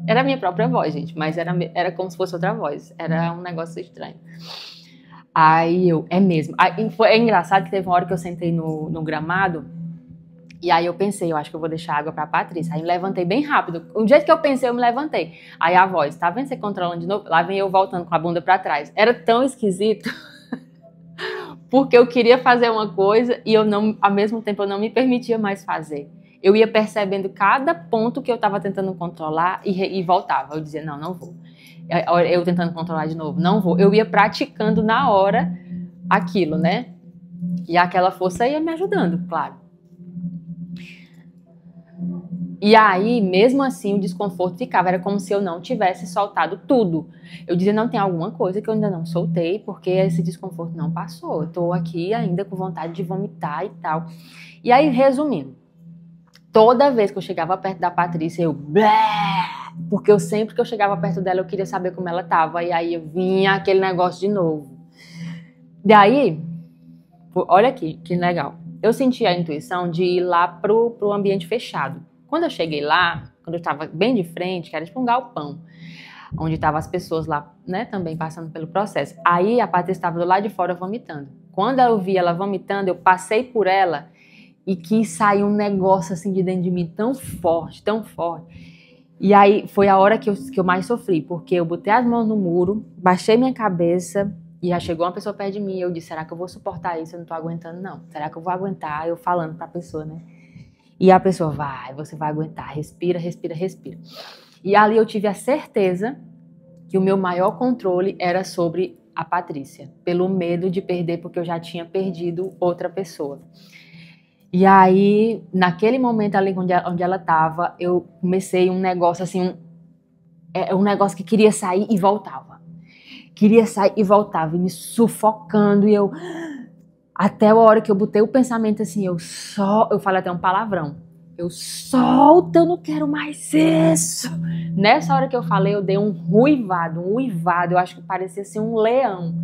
Era a minha própria voz, gente, mas era como se fosse outra voz. Era um negócio estranho. Aí eu, é mesmo. É engraçado que teve uma hora que eu sentei no gramado, e aí eu pensei, eu acho que eu vou deixar água pra Patrícia. Aí me levantei bem rápido. O jeito que eu pensei, eu me levantei. Aí a voz, tá vendo você controlando de novo? Lá vem eu voltando com a bunda pra trás. Era tão esquisito. Porque eu queria fazer uma coisa e eu não, ao mesmo tempo eu não me permitia mais fazer. Eu ia percebendo cada ponto que eu tava tentando controlar e voltava. Eu dizia, não vou. Eu tentando controlar de novo, não vou. Eu ia praticando na hora aquilo, né? E aquela força ia me ajudando, claro. E aí, mesmo assim, o desconforto ficava. Era como se eu não tivesse soltado tudo. Eu dizia, não, tem alguma coisa que eu ainda não soltei, porque esse desconforto não passou. Eu tô aqui ainda com vontade de vomitar e tal. E aí, resumindo, toda vez que eu chegava perto da Patrícia, eu... Porque sempre que eu chegava perto dela, eu queria saber como ela tava. E aí, vinha aquele negócio de novo. Daí, olha aqui, que legal. Eu senti a intuição de ir lá pro ambiente fechado. Quando eu cheguei lá, quando eu estava bem de frente, que era tipo um galpão, onde estavam as pessoas lá, né, também passando pelo processo. Aí a Patrícia estava do lado de fora vomitando. Quando eu vi ela vomitando, eu passei por ela e quis sair um negócio assim de dentro de mim tão forte, tão forte. E aí foi a hora que eu mais sofri, porque eu botei as mãos no muro, baixei minha cabeça e já chegou uma pessoa perto de mim e eu disse, será que eu vou suportar isso? Eu não tô aguentando não. Será que eu vou aguentar? Eu falando pra pessoa, né? E a pessoa, você vai aguentar, respira, respira, respira. E ali eu tive a certeza que o meu maior controle era sobre a Patrícia, pelo medo de perder, porque eu já tinha perdido outra pessoa. E aí, naquele momento ali onde ela estava, eu comecei um negócio assim, um negócio que queria sair e voltava. Queria sair e voltava, e me sufocando, e eu... Até a hora que eu botei o pensamento assim, eu falei até um palavrão. Eu solto, eu não quero mais isso. Nessa hora que eu falei, eu dei um uivado, eu acho que parecia assim um leão.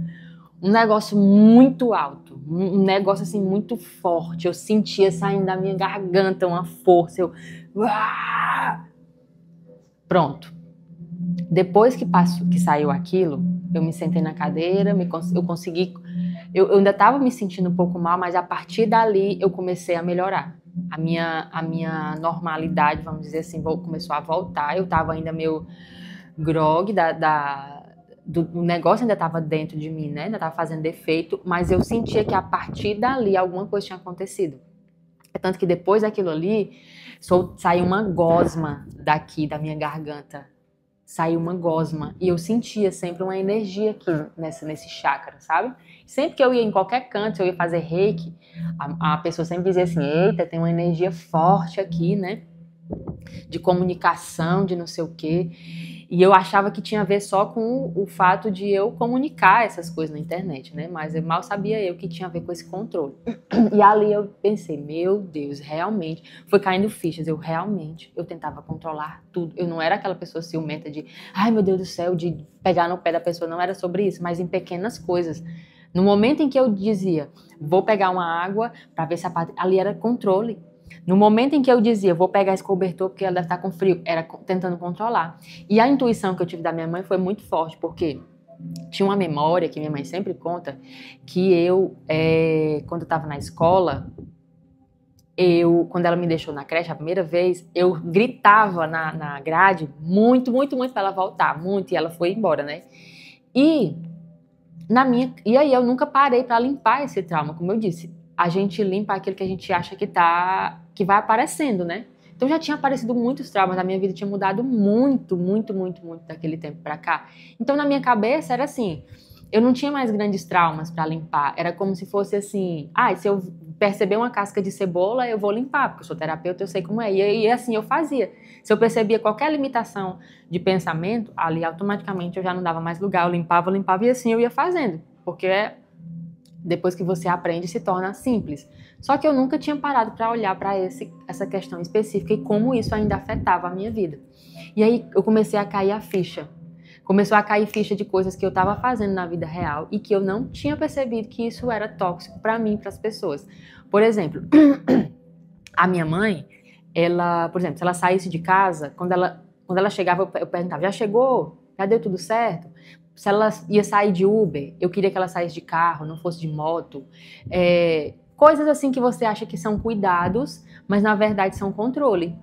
Um negócio muito alto, um negócio assim muito forte. Eu sentia saindo da minha garganta uma força. Pronto. Depois que saiu aquilo, eu me sentei na cadeira, eu consegui eu ainda estava me sentindo um pouco mal, mas a partir dali eu comecei a melhorar. A minha normalidade, vamos dizer assim, começou a voltar. Eu estava ainda meio grog do negócio, ainda estava dentro de mim, né? Ainda estava fazendo efeito, mas eu sentia que a partir dali alguma coisa tinha acontecido. É tanto que depois daquilo ali, saiu uma gosma daqui da minha garganta. Saiu uma gosma. E eu sentia sempre uma energia aqui nesse chakra, sabe? Sempre que eu ia em qualquer canto, eu ia fazer reiki, a pessoa sempre dizia assim, eita, tem uma energia forte aqui, né? De comunicação, de não sei o quê. E eu achava que tinha a ver só com o fato de eu comunicar essas coisas na internet, né? Mas eu mal sabia eu que tinha a ver com esse controle. E ali eu pensei, meu Deus, realmente, foi caindo fichas, eu tentava controlar tudo. Eu não era aquela pessoa ciumenta de, ai meu Deus do céu, de pegar no pé da pessoa, não era sobre isso, mas em pequenas coisas. No momento em que eu dizia, vou pegar uma água para ver se ali era controle. No momento em que eu dizia, vou pegar esse cobertor porque ela deve estar com frio, era tentando controlar. E a intuição que eu tive da minha mãe foi muito forte, porque tinha uma memória que minha mãe sempre conta, que quando eu estava na escola, quando ela me deixou na creche a primeira vez, eu gritava na grade muito, muito, muito para ela voltar, muito, e ela foi embora, né? E aí eu nunca parei para limpar esse trauma, como eu disse. A gente limpa aquilo que a gente acha que vai aparecendo, né? Então já tinha aparecido muitos traumas, a minha vida tinha mudado muito, muito, muito, muito daquele tempo para cá. Então na minha cabeça era assim, eu não tinha mais grandes traumas para limpar, era como se fosse assim, se eu perceber uma casca de cebola, eu vou limpar, porque eu sou terapeuta, eu sei como é. E assim eu fazia. Se eu percebia qualquer limitação de pensamento, ali automaticamente eu já não dava mais lugar, eu limpava, e assim eu ia fazendo, porque depois que você aprende se torna simples. Só que eu nunca tinha parado para olhar para essa questão específica e como isso ainda afetava a minha vida. E aí eu comecei a cair a ficha. Começou a cair ficha de coisas que eu estava fazendo na vida real e que eu não tinha percebido que isso era tóxico para mim e para as pessoas. Por exemplo, a minha mãe, por exemplo, se ela saísse de casa, quando ela chegava, eu perguntava, já chegou? Já deu tudo certo? Se ela ia sair de Uber, eu queria que ela saísse de carro, não fosse de moto. Coisas assim que você acha que são cuidados, mas na verdade são controle.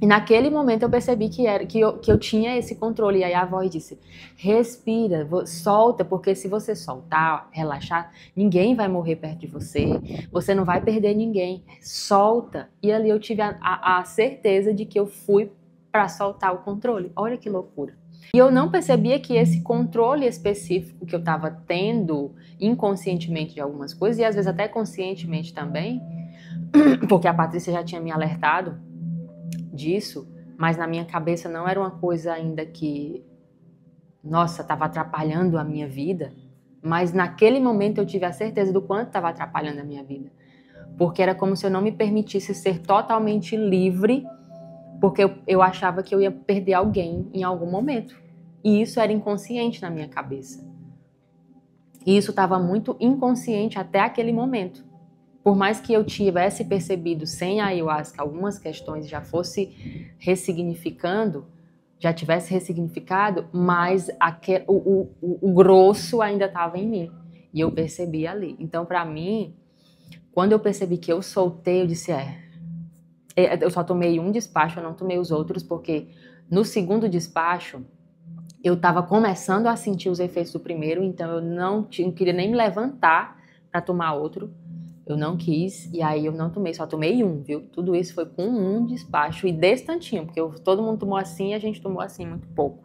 E naquele momento eu percebi que eu tinha esse controle. E aí a voz disse, respira, solta, porque se você soltar, relaxar, ninguém vai morrer perto de você, você não vai perder ninguém, solta. E ali eu tive a certeza de que eu fui para soltar o controle. Olha que loucura. E eu não percebia que esse controle específico que eu estava tendo inconscientemente de algumas coisas, e às vezes até conscientemente também, porque a Patrícia já tinha me alertado disso, mas na minha cabeça não era uma coisa ainda que, nossa, estava atrapalhando a minha vida, mas naquele momento eu tive a certeza do quanto estava atrapalhando a minha vida, porque era como se eu não me permitisse ser totalmente livre, porque eu achava que eu ia perder alguém em algum momento, e isso era inconsciente na minha cabeça, e isso estava muito inconsciente até aquele momento. Por mais que eu tivesse percebido sem a ayahuasca algumas questões já fosse ressignificando, já tivesse ressignificado, mas o grosso ainda estava em mim. E eu percebi ali. Então, para mim, quando eu percebi que eu soltei, eu disse, eu só tomei um despacho, eu não tomei os outros, porque no segundo despacho, eu estava começando a sentir os efeitos do primeiro, então eu não queria nem me levantar para tomar outro. Eu não quis, e aí eu não tomei, só tomei um, viu? Tudo isso foi com um despacho e desse tantinho, porque todo mundo tomou assim e a gente tomou assim muito pouco.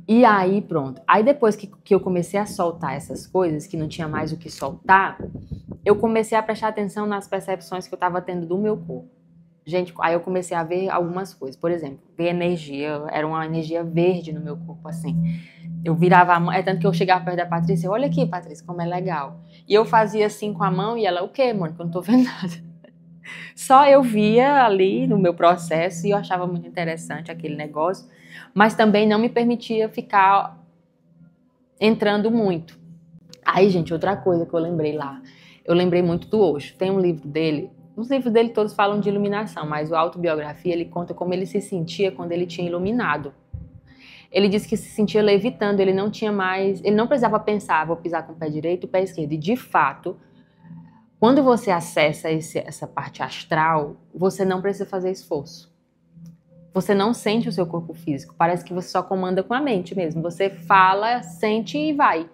E aí pronto. Aí depois que eu comecei a soltar essas coisas, que não tinha mais o que soltar, eu comecei a prestar atenção nas percepções que eu estava tendo do meu corpo. Gente, aí eu comecei a ver algumas coisas. Por exemplo, ver energia, era uma energia verde no meu corpo, assim. Eu virava a mão, tanto que eu chegava perto da Patrícia, olha aqui, Patrícia, como é legal. E eu fazia assim com a mão e ela, o quê, Mônica? Eu não tô vendo nada. Só eu via ali no meu processo e eu achava muito interessante aquele negócio, mas também não me permitia ficar entrando muito. Aí, gente, outra coisa que eu lembrei lá, eu lembrei muito do Osho. Tem um livro dele, os livros dele todos falam de iluminação, mas o Autobiografia, ele conta como ele se sentia quando ele tinha iluminado. ele disse que se sentia levitando, ele não tinha mais, ele não precisava pensar, vou pisar com o pé direito e o pé esquerdo. E de fato, quando você acessa essa parte astral, você não precisa fazer esforço. Você não sente o seu corpo físico, parece que você só comanda com a mente mesmo. Você fala, sente e vai.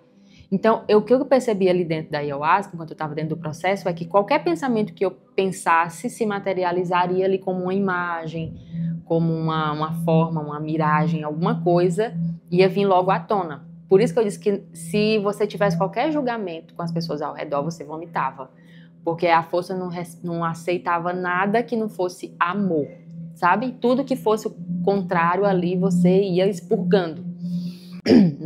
Então, o que eu percebi ali dentro da ayahuasca, enquanto eu estava dentro do processo, é que qualquer pensamento que eu pensasse se materializaria ali como uma imagem, como uma forma, uma miragem, alguma coisa, ia vir logo à tona. Por isso que eu disse que se você tivesse qualquer julgamento com as pessoas ao redor, você vomitava. Porque a força não aceitava nada que não fosse amor, sabe? Tudo que fosse o contrário ali, você ia expurgando.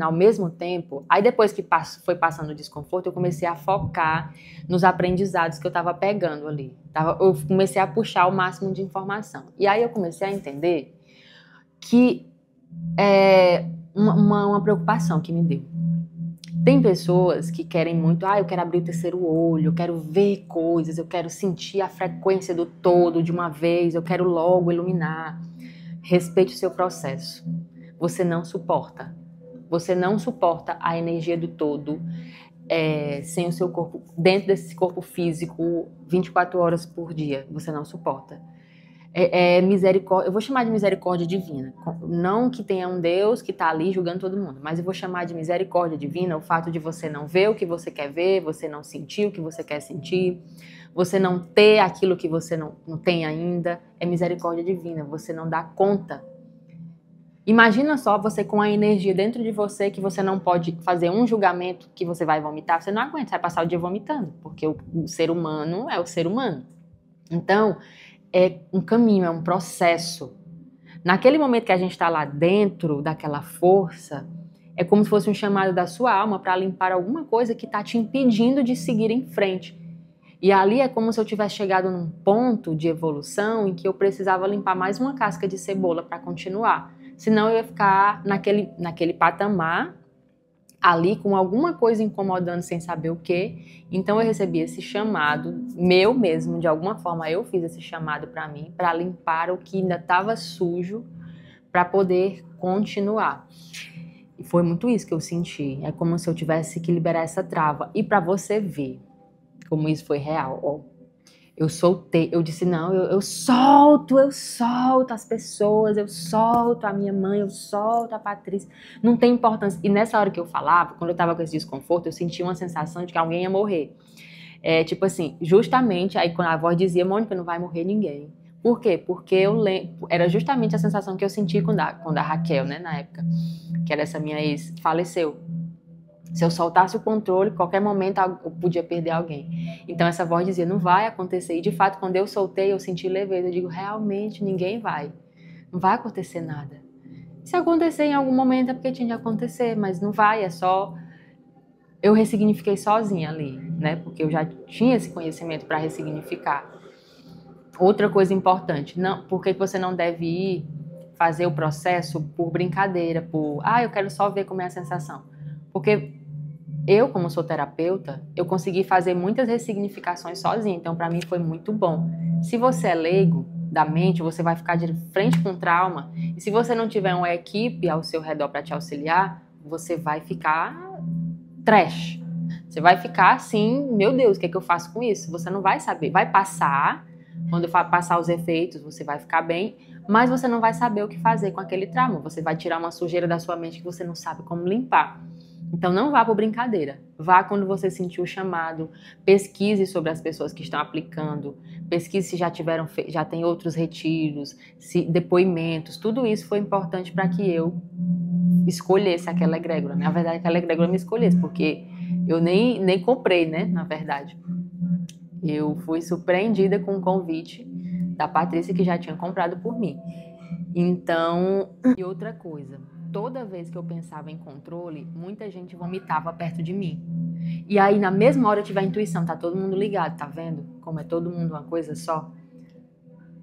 Ao mesmo tempo, aí depois que foi passando o desconforto, eu comecei a focar nos aprendizados que eu estava pegando ali. Eu comecei a puxar o máximo de informação. E aí eu comecei a entender que é uma preocupação que me deu. Tem pessoas que querem muito, eu quero abrir o terceiro olho, eu quero ver coisas, eu quero sentir a frequência do todo de uma vez, eu quero logo iluminar. Respeite o seu processo. Você não suporta. Você não suporta a energia do todo sem o seu corpo, dentro desse corpo físico, 24 horas por dia. Você não suporta. Misericórdia, eu vou chamar de misericórdia divina. Não que tenha um Deus que está ali julgando todo mundo, mas eu vou chamar de misericórdia divina o fato de você não ver o que você quer ver, você não sentir o que você quer sentir, você não ter aquilo que você não tem ainda. É misericórdia divina, você não dá conta. Imagina só você com a energia dentro de você que você não pode fazer um julgamento que você vai vomitar. Você não aguenta, você vai passar o dia vomitando, porque o ser humano é o ser humano. Então, é um caminho, é um processo. Naquele momento que a gente está lá dentro daquela força, é como se fosse um chamado da sua alma para limpar alguma coisa que está te impedindo de seguir em frente. E ali é como se eu tivesse chegado num ponto de evolução em que eu precisava limpar mais uma casca de cebola para continuar. Senão eu ia ficar naquele patamar, ali com alguma coisa incomodando sem saber o quê. Então eu recebi esse chamado, meu mesmo, de alguma forma eu fiz esse chamado para mim, para limpar o que ainda estava sujo, para poder continuar. E foi muito isso que eu senti. É como se eu tivesse que liberar essa trava. E para você ver como isso foi real, ó. Eu soltei, eu disse, não, eu solto as pessoas, eu solto a minha mãe, eu solto a Patrícia, não tem importância. E nessa hora que eu falava, quando eu tava com esse desconforto, eu sentia uma sensação de que alguém ia morrer. Tipo assim, justamente, aí quando a voz dizia, Mônica, não vai morrer ninguém. Por quê? Porque eu lembro, era justamente a sensação que eu senti quando a Raquel, né, na época, que era essa minha ex, faleceu. Se eu soltasse o controle, qualquer momento eu podia perder alguém. Então essa voz dizia, não vai acontecer. E de fato, quando eu soltei, eu senti leveza. Eu digo, realmente, ninguém vai. Não vai acontecer nada. Se acontecer em algum momento é porque tinha de acontecer, mas não vai, é só... Eu ressignifiquei sozinha ali, né? Porque eu já tinha esse conhecimento para ressignificar. Outra coisa importante, por que você não deve ir fazer o processo por brincadeira, eu quero só ver como é a sensação. Porque eu, como sou terapeuta, eu consegui fazer muitas ressignificações sozinha, então para mim foi muito bom. Se você é leigo da mente, você vai ficar de frente com trauma, e se você não tiver uma equipe ao seu redor para te auxiliar, você vai ficar trash. Você vai ficar assim, meu Deus, o que é que eu faço com isso? Você não vai saber, vai passar, quando passar os efeitos, você vai ficar bem, mas você não vai saber o que fazer com aquele trauma, você vai tirar uma sujeira da sua mente que você não sabe como limpar. Então não vá por brincadeira, vá quando você sentir o chamado, pesquise sobre as pessoas que estão aplicando, pesquise se já tem outros retiros, depoimentos, tudo isso foi importante para que eu escolhesse aquela egrégora. Na verdade, aquela egrégora me escolhesse, porque eu nem comprei, né, na verdade. Eu fui surpreendida com o convite da Patrícia, que já tinha comprado por mim. Então, e outra coisa, toda vez que eu pensava em controle, muita gente vomitava perto de mim. E aí, na mesma hora, eu tive a intuição, tá todo mundo ligado, tá vendo? Como é todo mundo uma coisa só.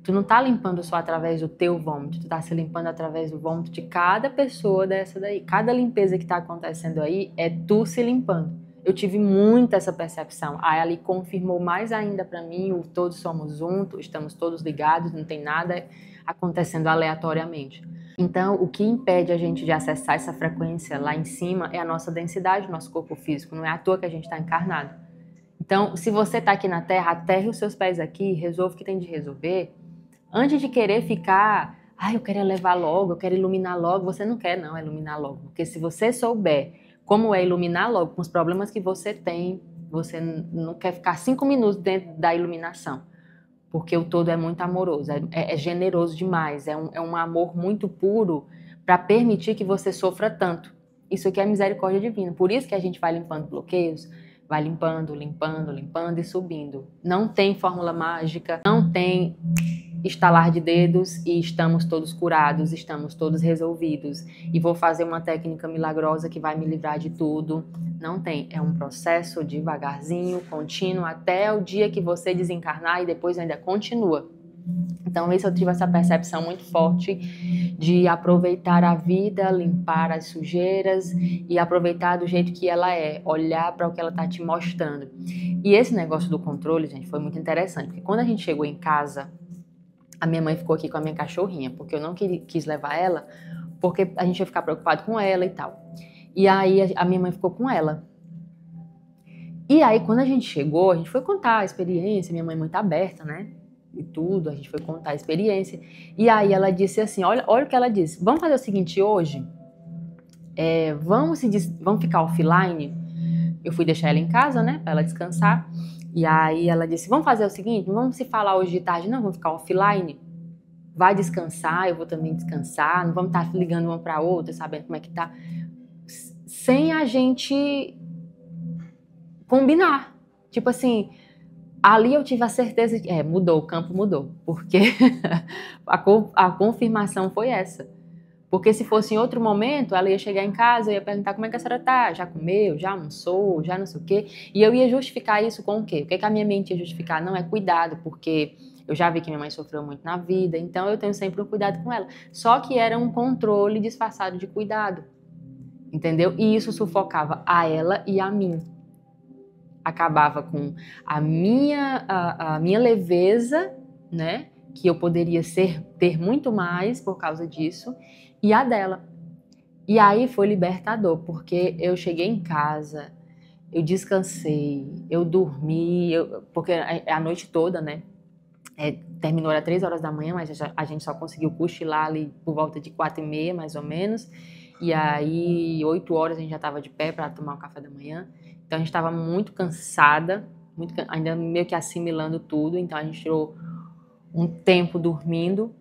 Tu não tá limpando só através do teu vômito, tu tá se limpando através do vômito de cada pessoa dessa daí. Cada limpeza que tá acontecendo aí é tu se limpando. Eu tive muito essa percepção. Aí ali confirmou mais ainda pra mim, todos somos juntos, estamos todos ligados, não tem nada acontecendo aleatoriamente. Então, o que impede a gente de acessar essa frequência lá em cima é a nossa densidade, o nosso corpo físico. Não é à toa que a gente está encarnado. Então, se você está aqui na Terra, aterre os seus pés aqui, resolva o que tem de resolver. Antes de querer ficar, eu quero elevar logo, eu quero iluminar logo. Você não quer, não, iluminar logo. Porque se você souber como é iluminar logo, com os problemas que você tem, você não quer ficar 5 minutos dentro da iluminação. Porque o todo é muito amoroso, é generoso demais, é um amor muito puro para permitir que você sofra tanto. Isso aqui é misericórdia divina. Por isso que a gente vai limpando bloqueios, vai limpando, limpando, limpando e subindo. Não tem fórmula mágica, não tem estalar de dedos e estamos todos curados, estamos todos resolvidos. E vou fazer uma técnica milagrosa que vai me livrar de tudo. Não tem, é um processo devagarzinho, contínuo, até o dia que você desencarnar e depois ainda continua. Então, eu tive essa percepção muito forte de aproveitar a vida, limpar as sujeiras e aproveitar do jeito que ela é, olhar para o que ela está te mostrando. E esse negócio do controle, gente, foi muito interessante, porque quando a gente chegou em casa, a minha mãe ficou aqui com a minha cachorrinha, porque eu não quis levar ela, porque a gente ia ficar preocupado com ela e tal. E aí a minha mãe ficou com ela. E aí quando a gente chegou, a gente foi contar a experiência, minha mãe é muito aberta, né? E tudo, a gente foi contar a experiência. E aí ela disse assim, olha o que ela disse, vamos fazer o seguinte hoje, vamos ficar offline. Eu fui deixar ela em casa, né, pra ela descansar. E aí ela disse, vamos fazer o seguinte, não vamos se falar hoje de tarde, não, vamos ficar offline. Vai descansar, eu vou também descansar, não vamos estar ligando uma para outra, sabendo como é que tá, sem a gente combinar. Tipo assim, ali eu tive a certeza de mudou, o campo mudou, porque a confirmação foi essa. Porque se fosse em outro momento, ela ia chegar em casa, eu ia perguntar como é que a senhora tá, já comeu, já almoçou, já não sei o quê, e eu ia justificar isso com o quê? O que a minha mente ia justificar? Não, é cuidado, porque eu já vi que minha mãe sofreu muito na vida, então eu tenho sempre um cuidado com ela. Só que era um controle disfarçado de cuidado, entendeu? E isso sufocava a ela e a mim. Acabava com a minha leveza, né? Que eu poderia ter muito mais por causa disso, e a dela. E aí foi libertador, porque eu cheguei em casa, eu descansei, eu dormi, porque a noite toda, né? Terminou às 3 horas da manhã, mas a gente só conseguiu cochilar ali por volta de 4h30, mais ou menos. E aí, 8 horas a gente já estava de pé para tomar o café da manhã. Então a gente estava muito cansada, ainda meio que assimilando tudo. Então a gente tirou um tempo dormindo.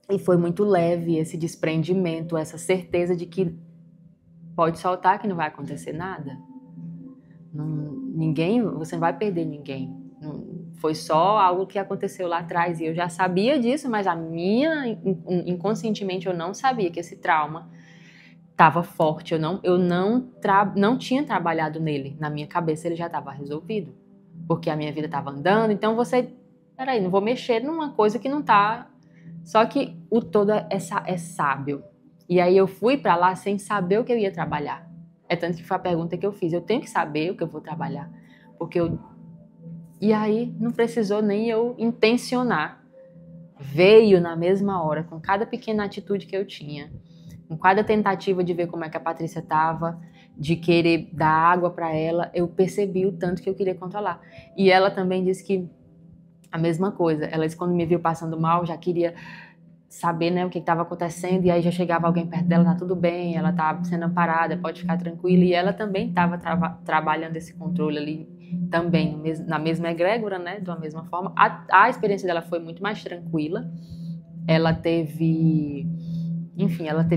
E foi muito leve esse desprendimento, essa certeza de que pode soltar que não vai acontecer nada. Você não vai perder ninguém. Foi só algo que aconteceu lá atrás e eu já sabia disso, mas inconscientemente eu não sabia que esse trauma estava forte. Eu não tinha trabalhado nele. Na minha cabeça ele já estava resolvido, porque a minha vida estava andando. Então peraí, não vou mexer numa coisa que não está. Só que o todo é sábio. E aí eu fui para lá sem saber o que eu ia trabalhar. É tanto que foi a pergunta que eu fiz. Eu tenho que saber o que eu vou trabalhar, porque E aí não precisou nem eu intencionar. Veio na mesma hora, com cada pequena atitude que eu tinha, com cada tentativa de ver como é que a Patrícia estava, de querer dar água para ela, eu percebi o tanto que eu queria controlar. E ela também disse que a mesma coisa. Ela disse que quando me viu passando mal, já queria saber, né, o que estava acontecendo, e aí já chegava alguém perto dela, tá tudo bem, ela tá sendo amparada, pode ficar tranquila, e ela também estava trabalhando esse controle ali também, na mesma egrégora, né, de uma mesma forma. A experiência dela foi muito mais tranquila, ela teve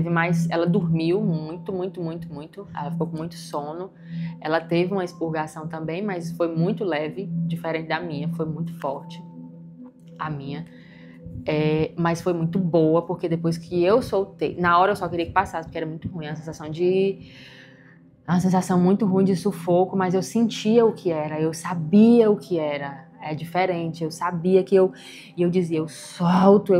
mais, ela dormiu muito, ela ficou com muito sono, ela teve uma expurgação também, mas foi muito leve, diferente da minha, foi muito forte, a minha. Mas foi muito boa, porque depois que eu soltei, na hora eu só queria que passasse, porque era muito ruim, uma sensação muito ruim de sufoco, mas eu sentia o que era, eu sabia o que era, é diferente, eu sabia que e eu dizia, eu solto,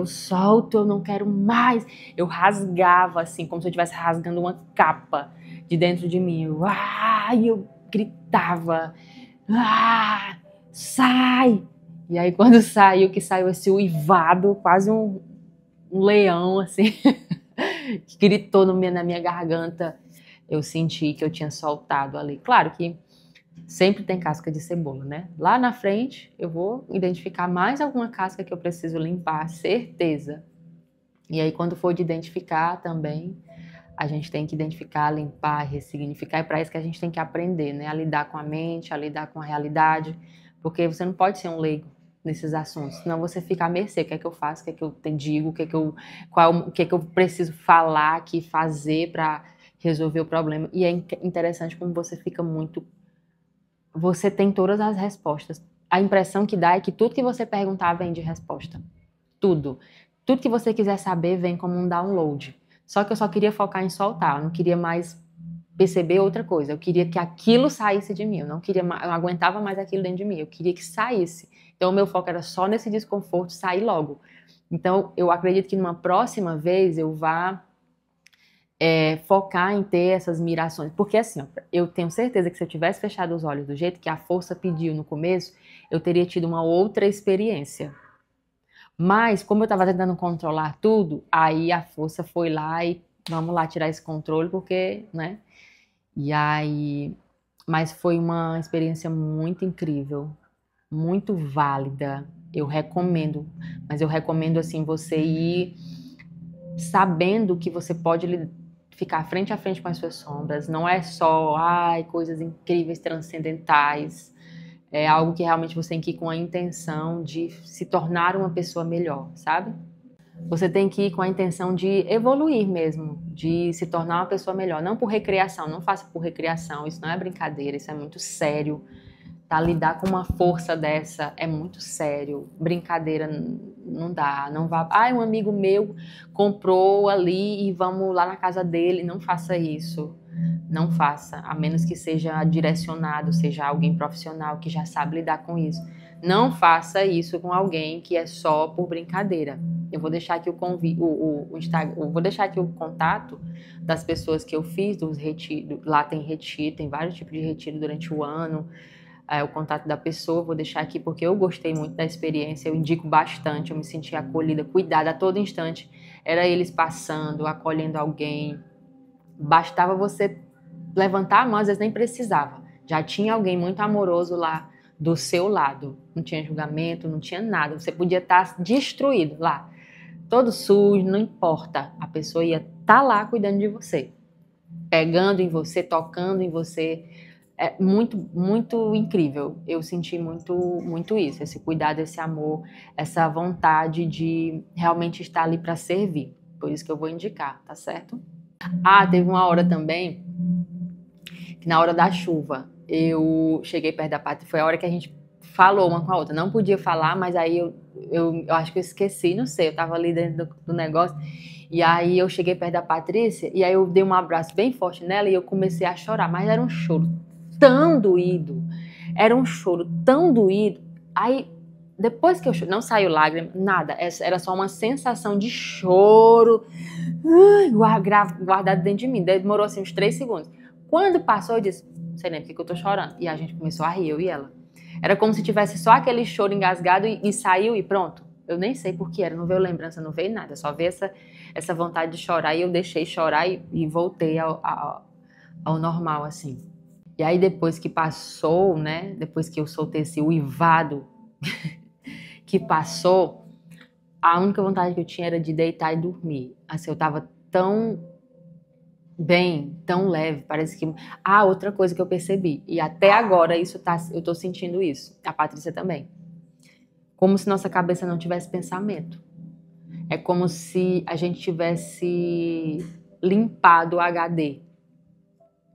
eu não quero mais, eu rasgava assim, como se eu estivesse rasgando uma capa de dentro de mim, eu gritava, sai! E aí quando saiu, que saiu esse uivado, quase um leão, assim, que gritou na minha garganta. Eu senti que eu tinha soltado ali. Claro que sempre tem casca de cebola, né? Lá na frente, eu vou identificar mais alguma casca que eu preciso limpar, certeza. E aí, quando for de identificar também, a gente tem que identificar, limpar, ressignificar. É para isso que a gente tem que aprender, né? A lidar com a mente, a lidar com a realidade. Porque você não pode ser um leigo nesses assuntos, senão você fica à mercê. O que é que eu faço? O que é que eu te digo? O que é que eu preciso falar aqui, fazer para resolver o problema? E é interessante como você fica muito. Você tem todas as respostas. A impressão que dá é que tudo que você perguntar vem de resposta. Tudo. Tudo que você quiser saber vem como um download. Só que eu só queria focar em soltar, eu não queria mais perceber outra coisa. Eu queria que aquilo saísse de mim. Eu não aguentava mais aquilo dentro de mim. Eu queria que saísse. Então o meu foco era só nesse desconforto sair logo. Então eu acredito que numa próxima vez eu vá focar em ter essas mirações. Porque assim, ó, eu tenho certeza que se eu tivesse fechado os olhos do jeito que a força pediu no começo, eu teria tido uma outra experiência. Mas, como eu estava tentando controlar tudo, aí a força foi lá e vamos lá tirar esse controle, porque, né? E aí. Mas foi uma experiência muito incrível, muito válida. Eu recomendo, mas eu recomendo assim você ir sabendo que você pode ficar frente a frente com as suas sombras. Não é só, ai, coisas incríveis, transcendentais. É algo que realmente você tem que ir com a intenção de se tornar uma pessoa melhor, sabe? Você tem que ir com a intenção de evoluir mesmo, de se tornar uma pessoa melhor. Não por recreação, não faça por recreação, isso não é brincadeira, isso é muito sério. Tá? Lidar com uma força dessa é muito sério. Brincadeira não dá, não vá. Ah, um amigo meu comprou ali e vamos lá na casa dele. Não faça isso. Não faça, a menos que seja direcionado, seja alguém profissional que já sabe lidar com isso. Não faça isso com alguém que é só por brincadeira. Eu vou deixar aqui o Instagram, eu vou deixar aqui o contato das pessoas que eu fiz dos retiros. Lá tem retiro, tem vários tipos de retiro durante o ano. O contato da pessoa, vou deixar aqui porque eu gostei muito da experiência, eu indico bastante, eu me senti acolhida, cuidada a todo instante. Era eles passando, acolhendo alguém. Bastava você levantar a mão, às vezes nem precisava. Já tinha alguém muito amoroso lá do seu lado. Não tinha julgamento, não tinha nada. Você podia estar destruído lá, todo sujo, não importa. A pessoa ia estar lá cuidando de você, pegando em você, tocando em você. É muito, muito incrível. Eu senti muito, muito isso, esse cuidado, esse amor, essa vontade de realmente estar ali para servir. Por isso que eu vou indicar, tá certo? Ah, teve uma hora também que na hora da chuva eu cheguei perto da Pátria, foi a hora que a gente falou uma com a outra. Não podia falar, mas aí eu acho que eu esqueci, não sei, eu tava ali dentro do negócio. E aí eu cheguei perto da Patrícia e aí eu dei um abraço bem forte nela e eu comecei a chorar, mas era um choro tão doído, era um choro tão doído. Aí depois que eu chorei, não saiu lágrima, nada, era só uma sensação de choro guardado dentro de mim. Demorou assim uns 3 segundos. Quando passou, eu disse, não sei nem porque que eu tô chorando. E a gente começou a rir, eu e ela. Era como se tivesse só aquele choro engasgado e saiu e pronto. Eu nem sei por que era, não veio lembrança, não veio nada. Só veio essa vontade de chorar e eu deixei chorar e voltei ao normal, assim. E aí depois que passou, né, depois que eu soltei esse uivado que passou, a única vontade que eu tinha era de deitar e dormir. Assim, eu tava tão bem, tão leve, parece que... Ah, outra coisa que eu percebi, e até agora eu tô sentindo isso, a Patrícia também. Como se nossa cabeça não tivesse pensamento. É como se a gente tivesse limpado o HD.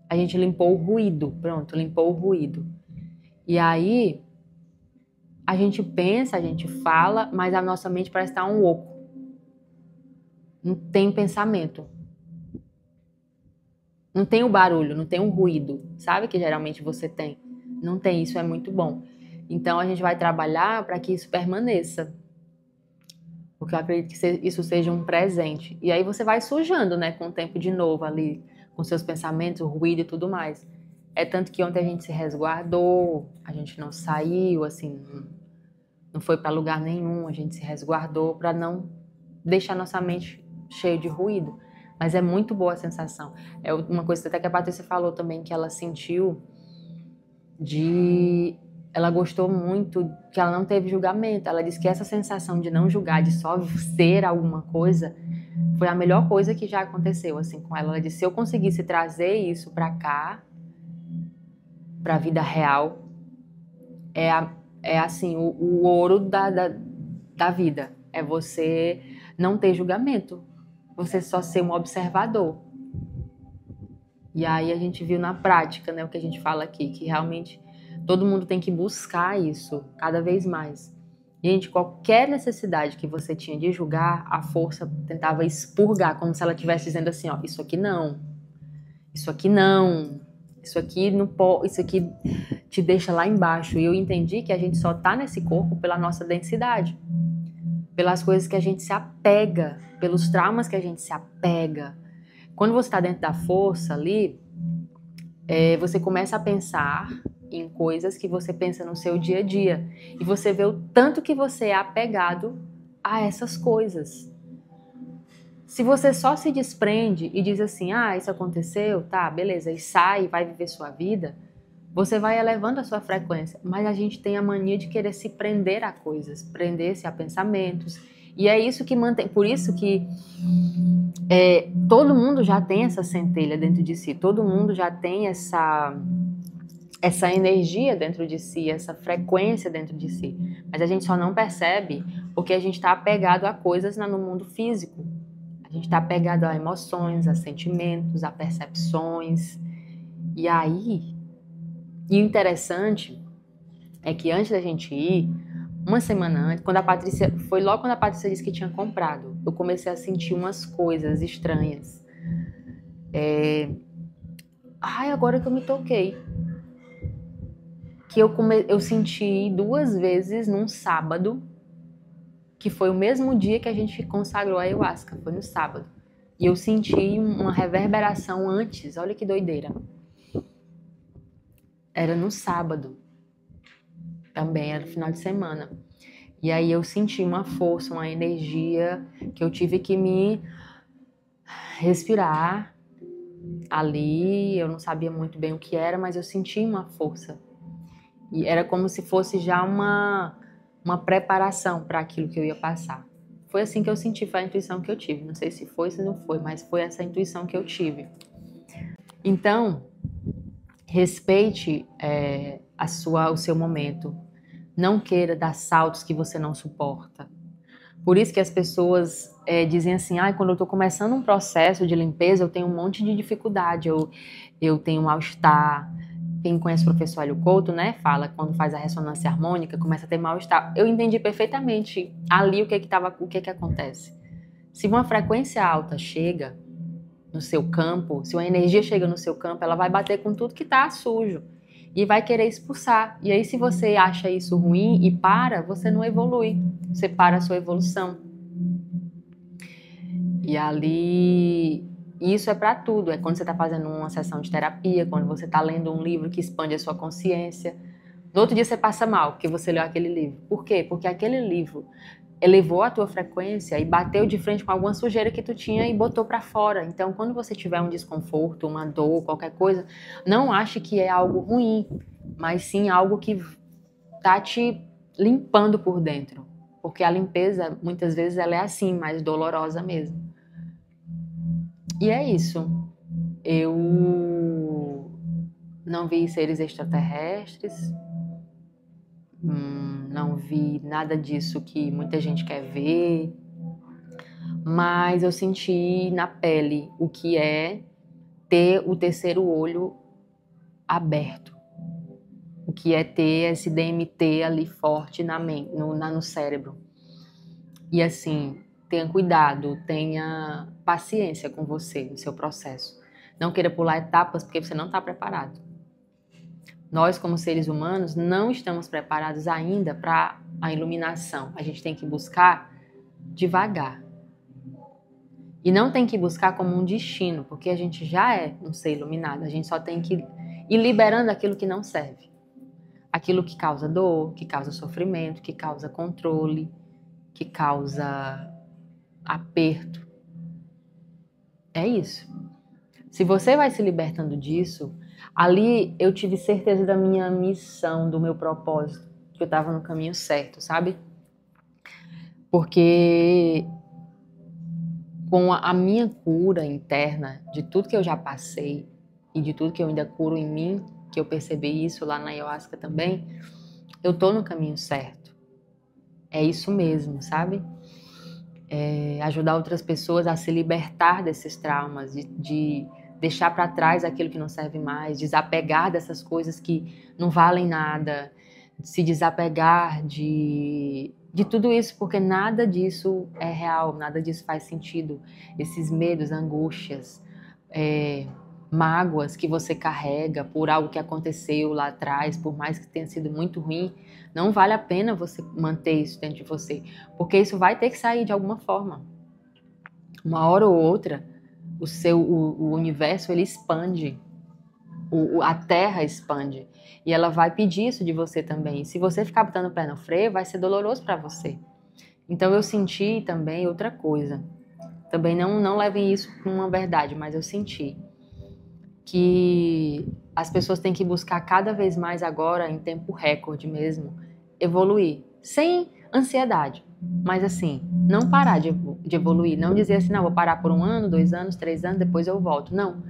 A gente limpou o ruído, pronto, limpou o ruído. E aí, a gente pensa, a gente fala, mas a nossa mente parece estar um oco. Não tem pensamento. Não tem o barulho, não tem o ruído, sabe? Que geralmente você tem. Não tem, isso é muito bom. Então a gente vai trabalhar para que isso permaneça. Porque eu acredito que isso seja um presente. E aí você vai sujando, né? Com o tempo de novo ali, com seus pensamentos, o ruído e tudo mais. É tanto que ontem a gente se resguardou, a gente não saiu, assim, não foi para lugar nenhum, a gente se resguardou para não deixa a nossa mente cheia de ruído. Mas é muito boa a sensação. É uma coisa até que a Patrícia falou também, que ela sentiu ela gostou muito, que ela não teve julgamento. Ela disse que essa sensação de não julgar, de só ser alguma coisa, foi a melhor coisa que já aconteceu assim com ela. Ela disse, se eu conseguisse trazer isso pra cá, pra vida real, é assim, o ouro da vida. É você não ter julgamento. Você só ser um observador. E aí a gente viu na prática, né, o que a gente fala aqui, que realmente todo mundo tem que buscar isso cada vez mais. Gente, qualquer necessidade que você tinha de julgar, a força tentava expurgar, como se ela estivesse dizendo assim, ó, isso aqui não, isso aqui não, isso aqui não pode, isso aqui te deixa lá embaixo. E eu entendi que a gente só tá nesse corpo pela nossa densidade, pelas coisas que a gente se apega, pelos traumas que a gente se apega. Quando você está dentro da força ali, você começa a pensar em coisas que você pensa no seu dia a dia. E você vê o tanto que você é apegado a essas coisas. Se você só se desprende e diz assim, isso aconteceu, tá, beleza, e sai e vai viver sua vida, você vai elevando a sua frequência. Mas a gente tem a mania de querer se prender a coisas, prender-se a pensamentos. E é isso que mantém, por isso que todo mundo já tem essa centelha dentro de si, todo mundo já tem essa energia dentro de si, essa frequência dentro de si. Mas a gente só não percebe porque a gente está apegado a coisas no mundo físico. A gente está apegado a emoções, a sentimentos, a percepções. E aí, e o interessante é que antes da gente ir, uma semana antes, foi logo quando a Patrícia disse que tinha comprado, eu comecei a sentir umas coisas estranhas. Agora que eu me toquei. Que eu senti 2 vezes num sábado, que foi o mesmo dia que a gente consagrou a ayahuasca, foi no sábado. E eu senti uma reverberação antes, olha que doideira. Era no sábado, também era no final de semana. E aí eu senti uma força, uma energia que eu tive que me respirar ali. Eu não sabia muito bem o que era, mas eu senti uma força. E era como se fosse já uma preparação para aquilo que eu ia passar. Foi assim que eu senti, foi a intuição que eu tive. Não sei se foi, se não foi, mas foi essa intuição que eu tive. Então, respeite o seu momento. Não queira dar saltos que você não suporta. Por isso que as pessoas dizem assim, quando eu estou começando um processo de limpeza, eu tenho um monte de dificuldade, eu tenho mal-estar. Quem conhece o professor Hélio Couto, né, fala quando faz a ressonância harmônica, começa a ter mal-estar. Eu entendi perfeitamente ali o que acontece. Se uma frequência alta chega no seu campo, se uma energia chega no seu campo, ela vai bater com tudo que está sujo e vai querer expulsar. E aí, se você acha isso ruim e você não evolui. Você para a sua evolução. E ali, isso é para tudo. É quando você está fazendo uma sessão de terapia, quando você está lendo um livro que expande a sua consciência. No outro dia você passa mal, porque você leu aquele livro. Por quê? Porque aquele livro elevou a tua frequência e bateu de frente com alguma sujeira que tu tinha e botou para fora. Então, quando você tiver um desconforto, uma dor, qualquer coisa, não ache que é algo ruim, mas sim algo que tá te limpando por dentro. Porque a limpeza, muitas vezes, ela é assim, mais dolorosa mesmo. E é isso. Eu não vi seres extraterrestres, não vi nada disso que muita gente quer ver, mas eu senti na pele o que é ter o terceiro olho aberto, o que é ter esse DMT ali forte no cérebro. E assim, tenha cuidado, tenha paciência com você, no seu processo. Não queira pular etapas porque você não está preparado. Nós, como seres humanos, não estamos preparados ainda para a iluminação. A gente tem que buscar devagar. E não tem que buscar como um destino, porque a gente já é um ser iluminado. A gente só tem que ir liberando aquilo que não serve. Aquilo que causa dor, que causa sofrimento, que causa controle, que causa aperto. É isso. Se você vai se libertando disso, ali eu tive certeza da minha missão, do meu propósito, que eu estava no caminho certo, sabe? Porque com a minha cura interna, de tudo que eu já passei e de tudo que eu ainda curo em mim, que eu percebi isso lá na ayahuasca também, eu tô no caminho certo. É isso mesmo, sabe? Ajudar outras pessoas a se libertar desses traumas, de deixar para trás aquilo que não serve mais, desapegar dessas coisas que não valem nada, se desapegar de tudo isso, porque nada disso é real, nada disso faz sentido. Esses medos, angústias, mágoas que você carrega por algo que aconteceu lá atrás, por mais que tenha sido muito ruim, não vale a pena você manter isso dentro de você, porque isso vai ter que sair de alguma forma. Uma hora ou outra, o universo ele expande, a Terra expande, e ela vai pedir isso de você também. Se você ficar botando o pé no freio, vai ser doloroso para você. Então eu senti também outra coisa. Também não levem isso como uma verdade, mas eu senti que as pessoas têm que buscar cada vez mais agora, em tempo recorde mesmo, evoluir, sem ansiedade, mas assim, não parar de evoluir, não dizer assim, não, vou parar por 1 ano, 2 anos, 3 anos, depois eu volto. Não,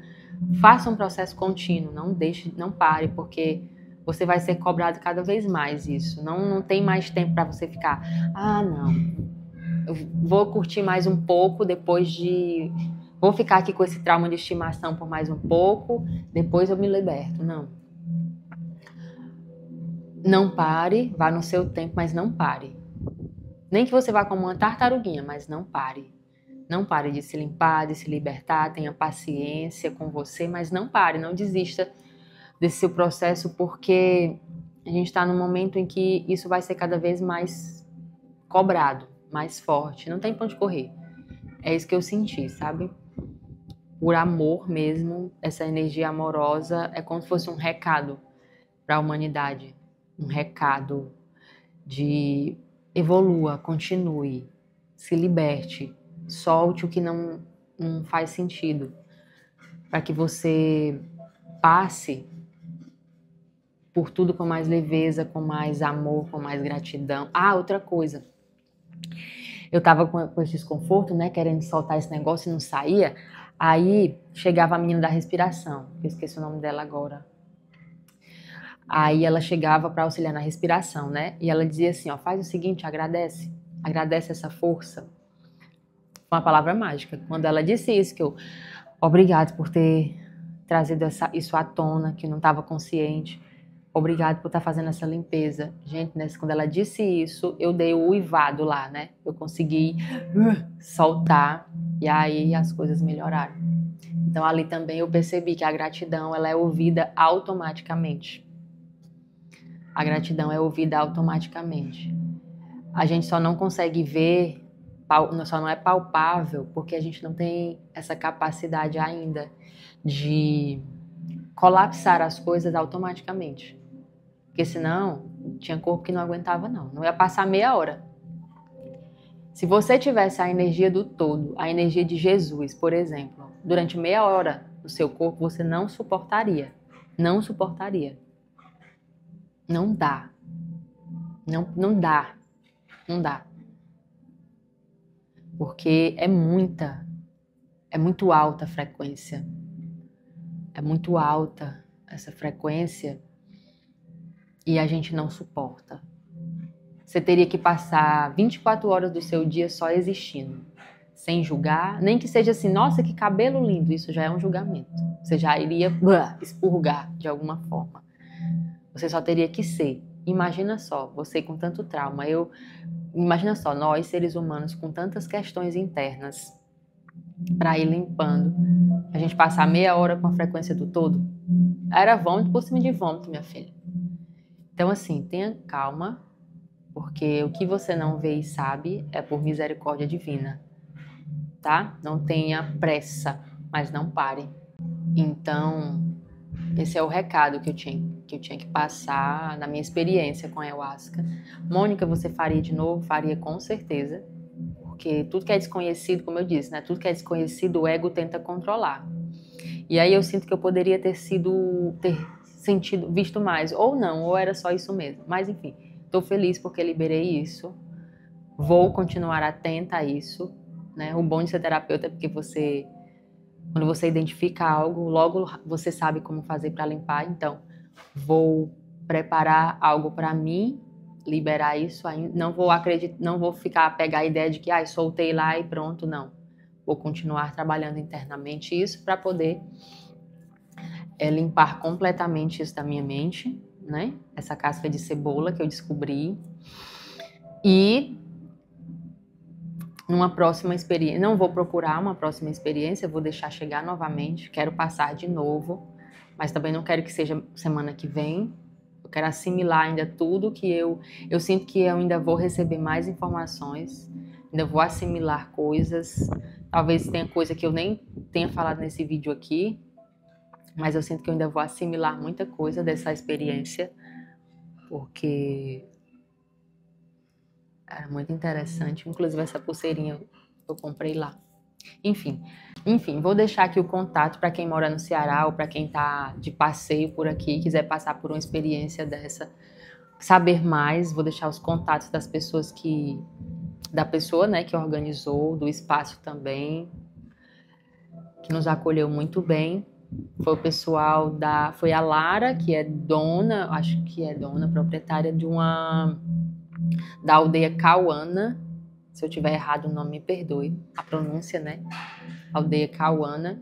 faça um processo contínuo, não deixe, não pare, porque você vai ser cobrado cada vez mais isso. Não tem mais tempo para você ficar, não, eu vou curtir mais um pouco depois de... Vou ficar aqui com esse trauma de estimação por mais um pouco, depois eu me liberto. Não. Não pare, vá no seu tempo, mas não pare. Nem que você vá como uma tartaruguinha, mas não pare. Não pare de se limpar, de se libertar, tenha paciência com você, mas não pare, não desista desse seu processo, porque a gente está num momento em que isso vai ser cada vez mais cobrado, mais forte. Não tem pra onde correr. É isso que eu senti, sabe? Por amor mesmo, essa energia amorosa é como se fosse um recado para a humanidade, um recado de evolua, continue, se liberte, solte o que não faz sentido, para que você passe por tudo com mais leveza, com mais amor, com mais gratidão. Outra coisa, eu tava com esse desconforto, né, querendo soltar esse negócio e não saía. Aí chegava a menina da respiração, eu esqueci o nome dela agora. Aí ela chegava para auxiliar na respiração, né? E ela dizia assim, ó, faz o seguinte, agradece essa força. Uma palavra mágica. Quando ela disse isso, que eu, obrigado por ter trazido isso à tona, que eu não estava consciente. Obrigado por estar fazendo essa limpeza. Gente, né, quando ela disse isso, eu dei o uivado lá, né? Eu consegui soltar e aí as coisas melhoraram. Então ali também eu percebi que a gratidão ela é ouvida automaticamente. A gratidão é ouvida automaticamente. A gente só não consegue ver, só não é palpável, porque a gente não tem essa capacidade ainda de colapsar as coisas automaticamente. Porque senão, tinha corpo que não aguentava não. Não ia passar meia hora. Se você tivesse a energia do todo, a energia de Jesus, por exemplo, durante meia hora no seu corpo, você não suportaria. Não suportaria. Não dá. Não dá. Não dá. Porque é muito alta a frequência. É muito alta essa frequência e a gente não suporta. Você teria que passar 24 horas do seu dia só existindo, sem julgar, nem que seja assim, nossa, que cabelo lindo, isso já é um julgamento. Você já iria expurgar de alguma forma. Você só teria que ser. Imagina só, você com tanto trauma, imagina só, nós seres humanos com tantas questões internas para ir limpando, a gente passar meia hora com a frequência do todo, era vômito por cima de vômito, minha filha. Então assim, tenha calma, porque o que você não vê e sabe é por misericórdia divina, tá? Não tenha pressa, mas não pare. Então, esse é o recado que eu tinha que passar na minha experiência com a ayahuasca. Mônica, você faria de novo? Faria com certeza, porque tudo que é desconhecido, como eu disse, né? Tudo que é desconhecido, o ego tenta controlar. E aí eu sinto que eu poderia ter sentido, visto mais, ou não, ou era só isso mesmo. Mas enfim, estou feliz porque liberei isso. Vou continuar atenta a isso, né? O bom de ser terapeuta é porque quando você identifica algo, logo você sabe como fazer para limpar. Então, vou preparar algo para mim, liberar isso. Não vou pegar a ideia de que soltei lá e pronto, não. Vou continuar trabalhando internamente isso para poder limpar completamente isso da minha mente, né? Essa casca de cebola que eu descobri. E numa próxima experiência, não vou procurar uma próxima experiência, vou deixar chegar novamente, quero passar de novo, mas também não quero que seja semana que vem. Eu quero assimilar ainda tudo que eu sinto que eu ainda vou receber mais informações, ainda vou assimilar coisas. Talvez tenha coisa que eu nem tenha falado nesse vídeo aqui, mas eu sinto que eu ainda vou assimilar muita coisa dessa experiência, porque era muito interessante. Inclusive essa pulseirinha eu comprei lá. Enfim, vou deixar aqui o contato para quem mora no Ceará ou para quem está de passeio por aqui e quiser passar por uma experiência dessa, saber mais. Vou deixar os contatos das pessoas da pessoa, né, que organizou, do espaço também, que nos acolheu muito bem. Foi o pessoal foi a Lara, que é dona, acho que é dona, proprietária da aldeia Cauana. Se eu tiver errado o nome, me perdoe, a pronúncia, né? Aldeia Cauana,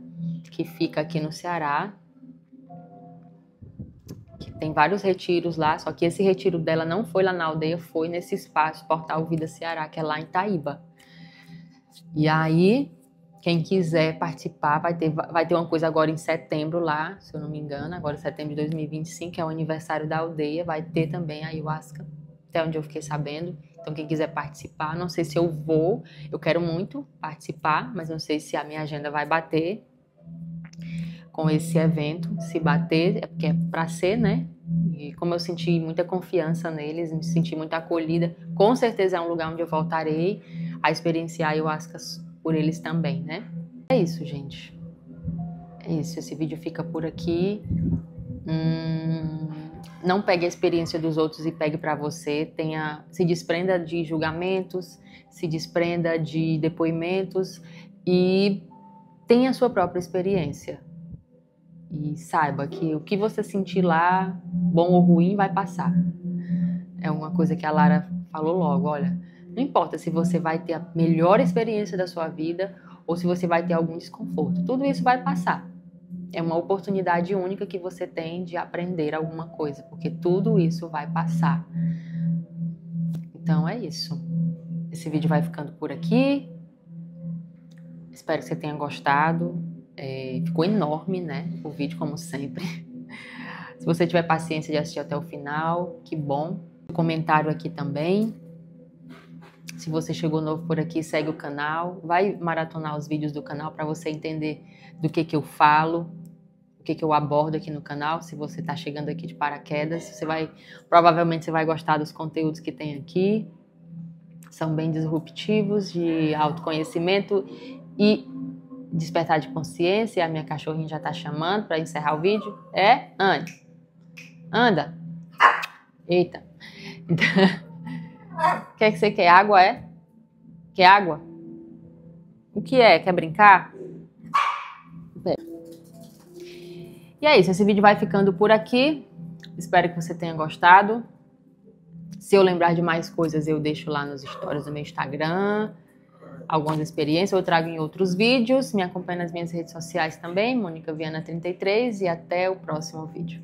que fica aqui no Ceará. Que tem vários retiros lá, só que esse retiro dela não foi lá na aldeia, foi nesse espaço, Portal Vida Ceará, que é lá em Itaíba. E aí, quem quiser participar, vai ter uma coisa agora em setembro lá, se eu não me engano, agora em setembro de 2025, que é o aniversário da aldeia, vai ter também a ayahuasca, até onde eu fiquei sabendo. Então, quem quiser participar, não sei se eu vou, eu quero muito participar, mas não sei se a minha agenda vai bater com esse evento. Se bater, é porque é para ser, né? E como eu senti muita confiança neles, me senti muito acolhida, com certeza é um lugar onde eu voltarei a experienciar ayahuasca por eles também, né? É isso, gente. É isso, esse vídeo fica por aqui. Não pegue a experiência dos outros e pegue para você. Se desprenda de julgamentos, se desprenda de depoimentos e tenha a sua própria experiência. E saiba que o que você sentir lá, bom ou ruim, vai passar. É uma coisa que a Lara falou logo, olha, não importa se você vai ter a melhor experiência da sua vida ou se você vai ter algum desconforto, tudo isso vai passar. É uma oportunidade única que você tem de aprender alguma coisa, porque tudo isso vai passar. Então é isso. Esse vídeo vai ficando por aqui. Espero que você tenha gostado. Ficou enorme, né? O vídeo, como sempre. Se você tiver paciência de assistir até o final, que bom. Comentário aqui também. Se você chegou novo por aqui, segue o canal. Vai maratonar os vídeos do canal para você entender do que eu falo, o que eu abordo aqui no canal. Se você está chegando aqui de paraquedas, provavelmente você vai gostar dos conteúdos que tem aqui. São bem disruptivos, de autoconhecimento e despertar de consciência. A minha cachorrinha já está chamando para encerrar o vídeo. Anda. Eita. O que é que você quer? Água, é? Quer água? O que é? Quer brincar? E é isso, esse vídeo vai ficando por aqui. Espero que você tenha gostado. Se eu lembrar de mais coisas, eu deixo lá nos stories do meu Instagram. Algumas experiências eu trago em outros vídeos. Me acompanhe nas minhas redes sociais também, Mônica Viana 33, e até o próximo vídeo.